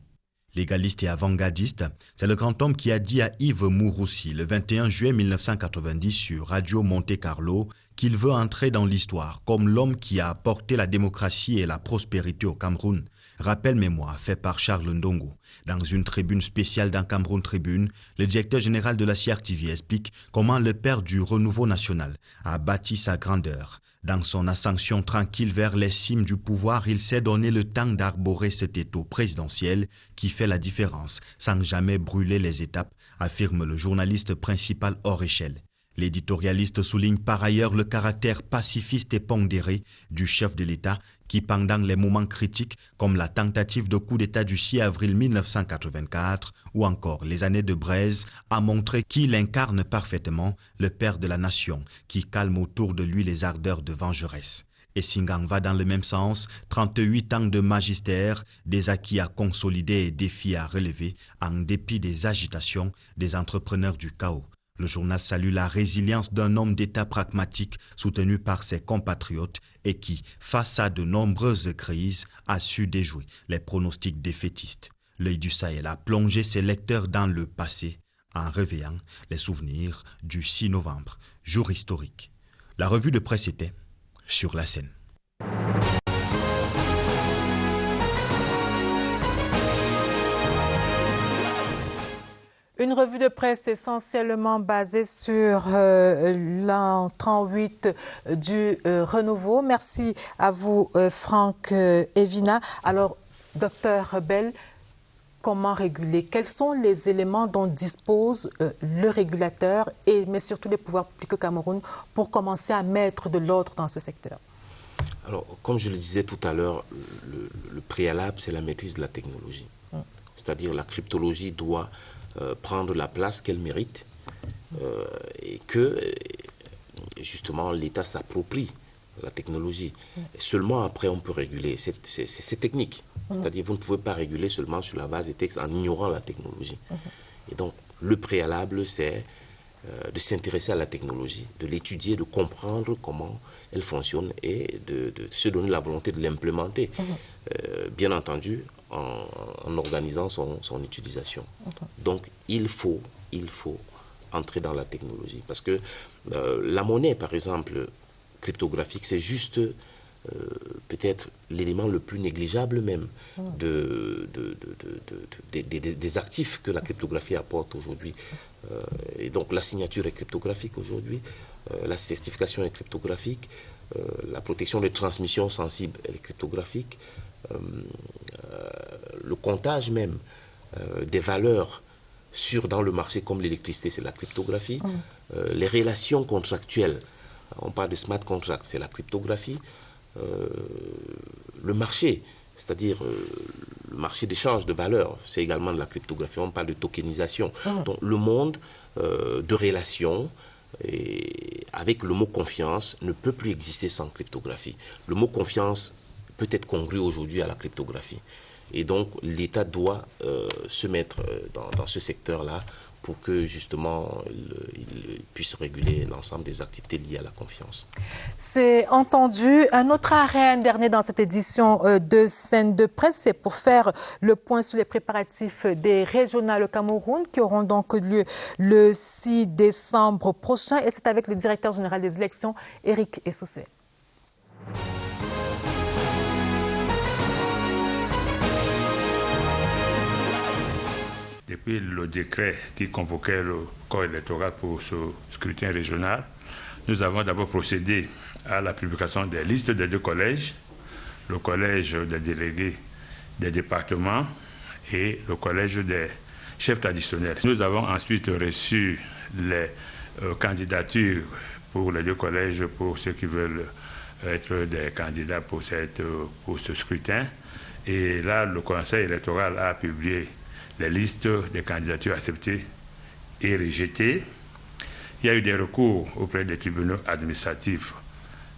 H: Légaliste et avant-gardiste, c'est le grand homme qui a dit à Yves Mouroussi le 21 juillet 1990 sur Radio Monte Carlo qu'il veut entrer dans l'histoire comme l'homme qui a apporté la démocratie et la prospérité au Cameroun. Rappel mémoire fait par Charles Ndongo. Dans une tribune spéciale dans Cameroun Tribune, le directeur général de la CRTV explique comment le père du renouveau national a bâti sa grandeur. Dans son ascension tranquille vers les cimes du pouvoir, il s'est donné le temps d'arborer cet étau présidentiel qui fait la différence, sans jamais brûler les étapes, affirme le journaliste principal hors échelle. L'éditorialiste souligne par ailleurs le caractère pacifiste et pondéré du chef de l'État qui, pendant les moments critiques comme la tentative de coup d'État du 6 avril 1984 ou encore les années de Braise, a montré qu'il incarne parfaitement le père de la nation qui calme autour de lui les ardeurs de vengeresse. Et Singang va dans le même sens, 38 ans de magistère, des acquis à consolider et défis à relever en dépit des agitations des entrepreneurs du chaos. Le journal salue la résilience d'un homme d'État pragmatique soutenu par ses compatriotes et qui, face à de nombreuses crises, a su déjouer les pronostics défaitistes. L'œil du Sahel a plongé ses lecteurs dans le passé en réveillant les souvenirs du 6 novembre, jour historique. La revue de presse était sur la scène.
A: Une revue de presse essentiellement basée sur l'an 38 du renouveau. Merci à vous, Franck Evina. Alors, docteur Bell, comment réguler? Quels sont les éléments dont dispose le régulateur, mais surtout les pouvoirs publics au Cameroun, pour commencer à mettre de l'ordre dans ce secteur?
K: Alors, comme je le disais tout à l'heure, le préalable, c'est la maîtrise de la technologie. C'est-à-dire la cryptologie doit prendre la place qu'elle mérite et que, justement, l'État s'approprie la technologie. Et seulement après, on peut réguler. C'est technique. C'est-à-dire vous ne pouvez pas réguler seulement sur la base des textes en ignorant la technologie. Et donc, le préalable, c'est de s'intéresser à la technologie, de l'étudier, de comprendre comment elle fonctionne et de se donner la volonté de l'implémenter. Bien entendu, en organisant son utilisation. Donc, il faut entrer dans la technologie. Parce que la monnaie, par exemple, cryptographique, c'est juste peut-être l'élément le plus négligeable même des actifs que la cryptographie apporte aujourd'hui. Et donc, la signature est cryptographique aujourd'hui, la certification est cryptographique, la protection des transmissions sensibles elle est cryptographique, le comptage même des valeurs dans le marché comme l'électricité, c'est la cryptographie. Les relations contractuelles, on parle de smart contracts, c'est la cryptographie. Le marché, c'est-à-dire le marché d'échange de valeurs, c'est également de la cryptographie. On parle de tokenisation. Donc le monde de relations et avec le mot confiance ne peut plus exister sans cryptographie. Le mot confiance peut être congru aujourd'hui à la cryptographie. Et donc, l'État doit se mettre dans ce secteur-là pour que, justement, il puisse réguler l'ensemble des activités liées à la confiance.
A: C'est entendu. Un autre arrêt, un dernier dans cette édition de Scène de Presse, c'est pour faire le point sur les préparatifs des régionales au Cameroun qui auront donc lieu le 6 décembre prochain. Et c'est avec le directeur général des élections, Éric Essoussé.
M: Depuis le décret qui convoquait le corps électoral pour ce scrutin régional, nous avons d'abord procédé à la publication des listes des deux collèges, le collège des délégués des départements et le collège des chefs traditionnels. Nous avons ensuite reçu les candidatures pour les deux collèges pour ceux qui veulent être des candidats pour ce scrutin. Et là, le Conseil électoral a publié les listes des candidatures acceptées et rejetées. Il y a eu des recours auprès des tribunaux administratifs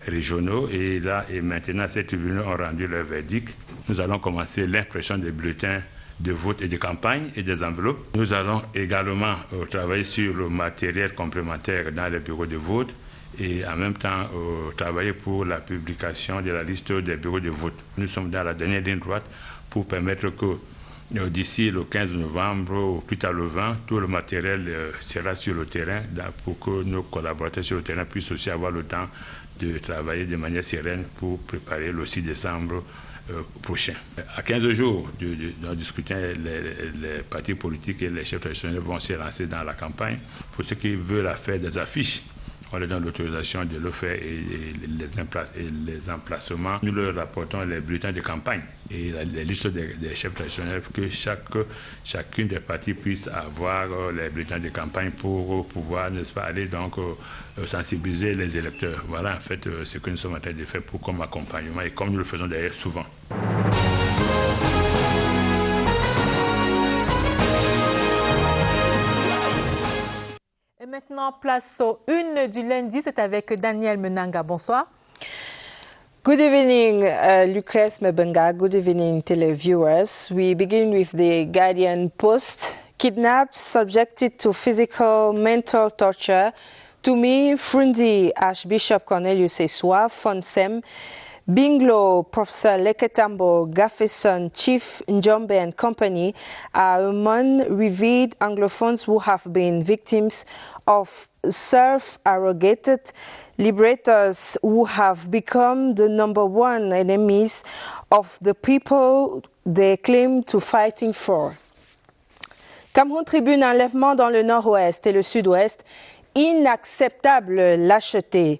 M: régionaux et maintenant ces tribunaux ont rendu leur verdict. Nous allons commencer l'impression des bulletins de vote et de campagne et des enveloppes. Nous allons également travailler sur le matériel complémentaire dans les bureaux de vote et en même temps travailler pour la publication de la liste des bureaux de vote. Nous sommes dans la dernière ligne droite pour permettre que d'ici le 15 novembre ou plus tard le 20, tout le matériel sera sur le terrain pour que nos collaborateurs sur le terrain puissent aussi avoir le temps de travailler de manière sereine pour préparer le 6 décembre prochain. À 15 jours du scrutin, les partis politiques et les chefs traditionnels vont se lancer dans la campagne. Pour ceux qui veulent faire des affiches, on leur donne l'autorisation de le faire et les emplacements. Nous leur rapportons les bulletins de campagne et les listes des chefs traditionnels pour que chacune des parties puisse avoir les bulletins de campagne pour pouvoir, n'est-ce pas, aller donc sensibiliser les électeurs. Voilà en fait ce que nous sommes en train de faire comme accompagnement et comme nous le faisons d'ailleurs souvent.
A: Et maintenant, place aux une du lundi, c'est avec Daniel Menanga. Bonsoir.
N: Good evening, Lucrèce Mbenga. Good evening, televiewers. We begin with the Guardian Post. Kidnapped, subjected to physical, mental torture. Tumi Frundi, Archbishop Cornelius Eswa, Fonsem, Binglo, Professor Leketambo, Gaffeson, Chief Njombe and Company are among revered Anglophones who have been victims of self-arrogated liberators who have become the number one enemies of the people they claim to fighting for. Cameroun Tribune, enlèvement dans le nord-ouest et le sud-ouest, inacceptable lâcheté.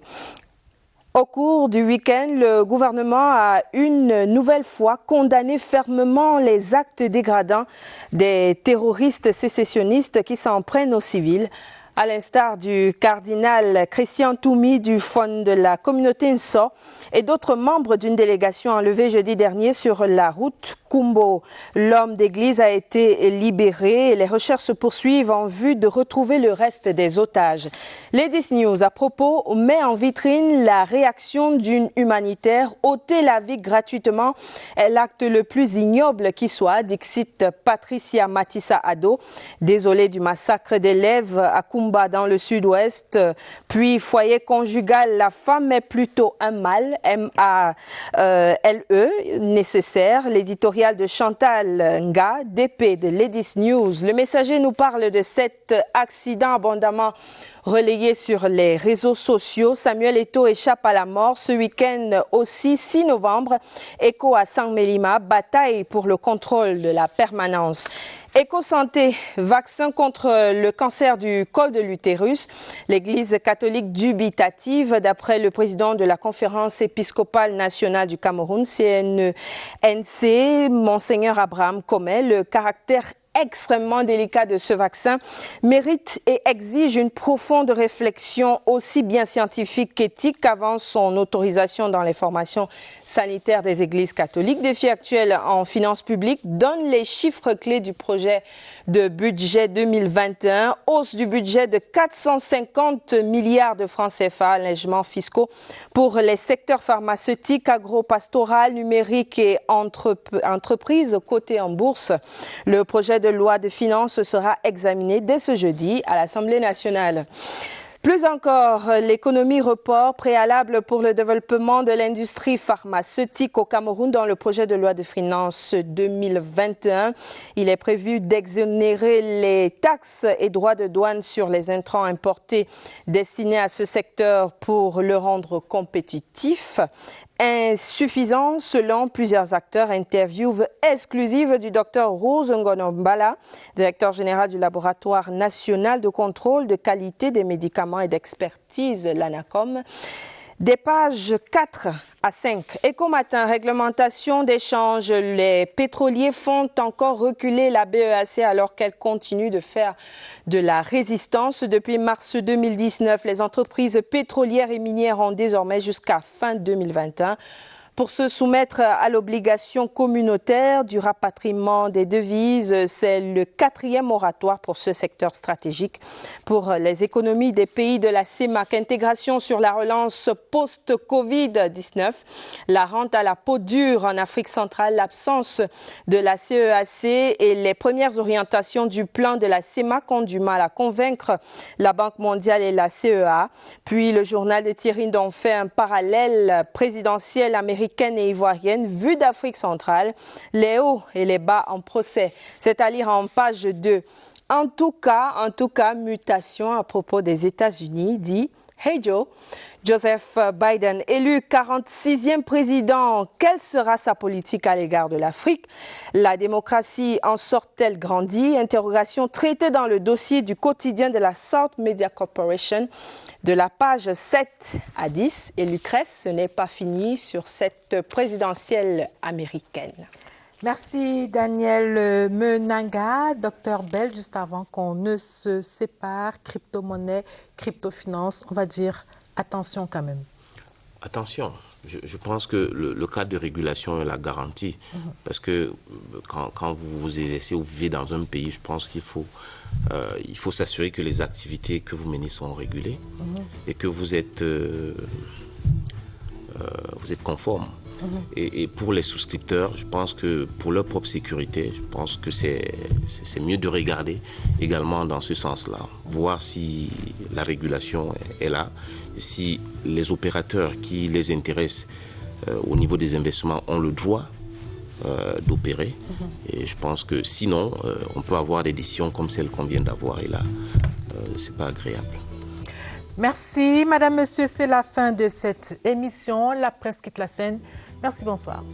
N: Au cours du week-end, le gouvernement a une nouvelle fois condamné fermement les actes dégradants des terroristes sécessionnistes qui s'en prennent aux civils, à l'instar du cardinal Christian Tumi du Fonds de la communauté Nso et d'autres membres d'une délégation enlevée jeudi dernier sur la route Kumbo. L'homme d'église a été libéré et les recherches se poursuivent en vue de retrouver le reste des otages. Ladies News, à propos, met en vitrine la réaction d'une humanitaire. Ôter la vie gratuitement est l'acte le plus ignoble qui soit, dixit Patricia Matissa Ado, désolée du massacre d'élèves à Kumba dans le sud-ouest. Puis foyer conjugal, la femme est plutôt un mal, M-A-L-E, nécessaire. L'éditorial de Chantal Nga, DP de Ladies News. Le Messager nous parle de cet accident abondamment relayé sur les réseaux sociaux. Samuel Eto'o échappe à la mort ce week-end aussi, 6 novembre. Écho à Sang-Mélima, bataille pour le contrôle de la permanence. Éco-santé, vaccin contre le cancer du col de l'utérus. L'Église catholique dubitative, d'après le président de la Conférence épiscopale nationale du Cameroun, CNNC, Monseigneur Abraham Commet, le caractère extrêmement délicat de ce vaccin mérite et exige une profonde réflexion aussi bien scientifique qu'éthique avant son autorisation dans les formations sanitaires des églises catholiques. Défi actuel en finances publiques donne les chiffres clés du projet de budget 2021. Hausse du budget de 450 milliards de francs CFA, allègements fiscaux pour les secteurs pharmaceutiques, agro-pastoral, numérique et entreprises cotées en bourse. Le projet de loi de finances sera examiné dès ce jeudi à l'Assemblée nationale. Plus encore, l'économie report préalable pour le développement de l'industrie pharmaceutique au Cameroun dans le projet de loi de finances 2021. Il est prévu d'exonérer les taxes et droits de douane sur les intrants importés destinés à ce secteur pour le rendre compétitif. Insuffisant selon plusieurs acteurs. Interview exclusive du Dr Rose Ngonombala, directeur général du laboratoire national de contrôle de qualité des médicaments et d'expertise, l'ANACOM. Des pages 4 à 5. Éco-Matin, réglementation d'échange. Les pétroliers font encore reculer la BEAC alors qu'elle continue de faire de la résistance. Depuis mars 2019, les entreprises pétrolières et minières ont désormais jusqu'à fin 2021 pour se soumettre à l'obligation communautaire du rapatriement des devises. C'est le 4e moratoire pour ce secteur stratégique. Pour les économies des pays de la CEMAC, intégration sur la relance post-Covid-19, la rente à la peau dure en Afrique centrale, l'absence de la CEAC et les premières orientations du plan de la CEMAC ont du mal à convaincre la Banque mondiale et la CEA. Puis le journal de Thierry Ndong fait un parallèle présidentiel américain et ivoirienne vue d'Afrique centrale, les hauts et les bas en procès. C'est à lire en page 2. En tout cas, mutation à propos des États-Unis, dit Hey Joe, Joseph Biden, élu 46e président, quelle sera sa politique à l'égard de l'Afrique? La démocratie en sort-elle grandie? Interrogation traitée dans le dossier du quotidien de la South Media Corporation de la page 7 à 10. Et Lucrèce, ce n'est pas fini sur cette présidentielle américaine.
A: Merci Daniel Menanga. Docteur Bell, juste avant qu'on ne se sépare, crypto-monnaie, crypto-finance, on va dire attention quand même.
K: Attention, je pense que le cadre de régulation est la garantie. Parce que quand vous exercez ou vivez dans un pays, je pense qu'il faut s'assurer que les activités que vous menez sont régulées et que vous êtes conforme. Et pour les souscripteurs, je pense que pour leur propre sécurité, je pense que c'est mieux de regarder également dans ce sens-là, voir si la régulation est là, si les opérateurs qui les intéressent au niveau des investissements ont le droit d'opérer. Et je pense que sinon, on peut avoir des décisions comme celle qu'on vient d'avoir et là, c'est pas agréable.
A: Merci, madame, monsieur, c'est la fin de cette émission. La presse quitte la scène. Merci, bonsoir.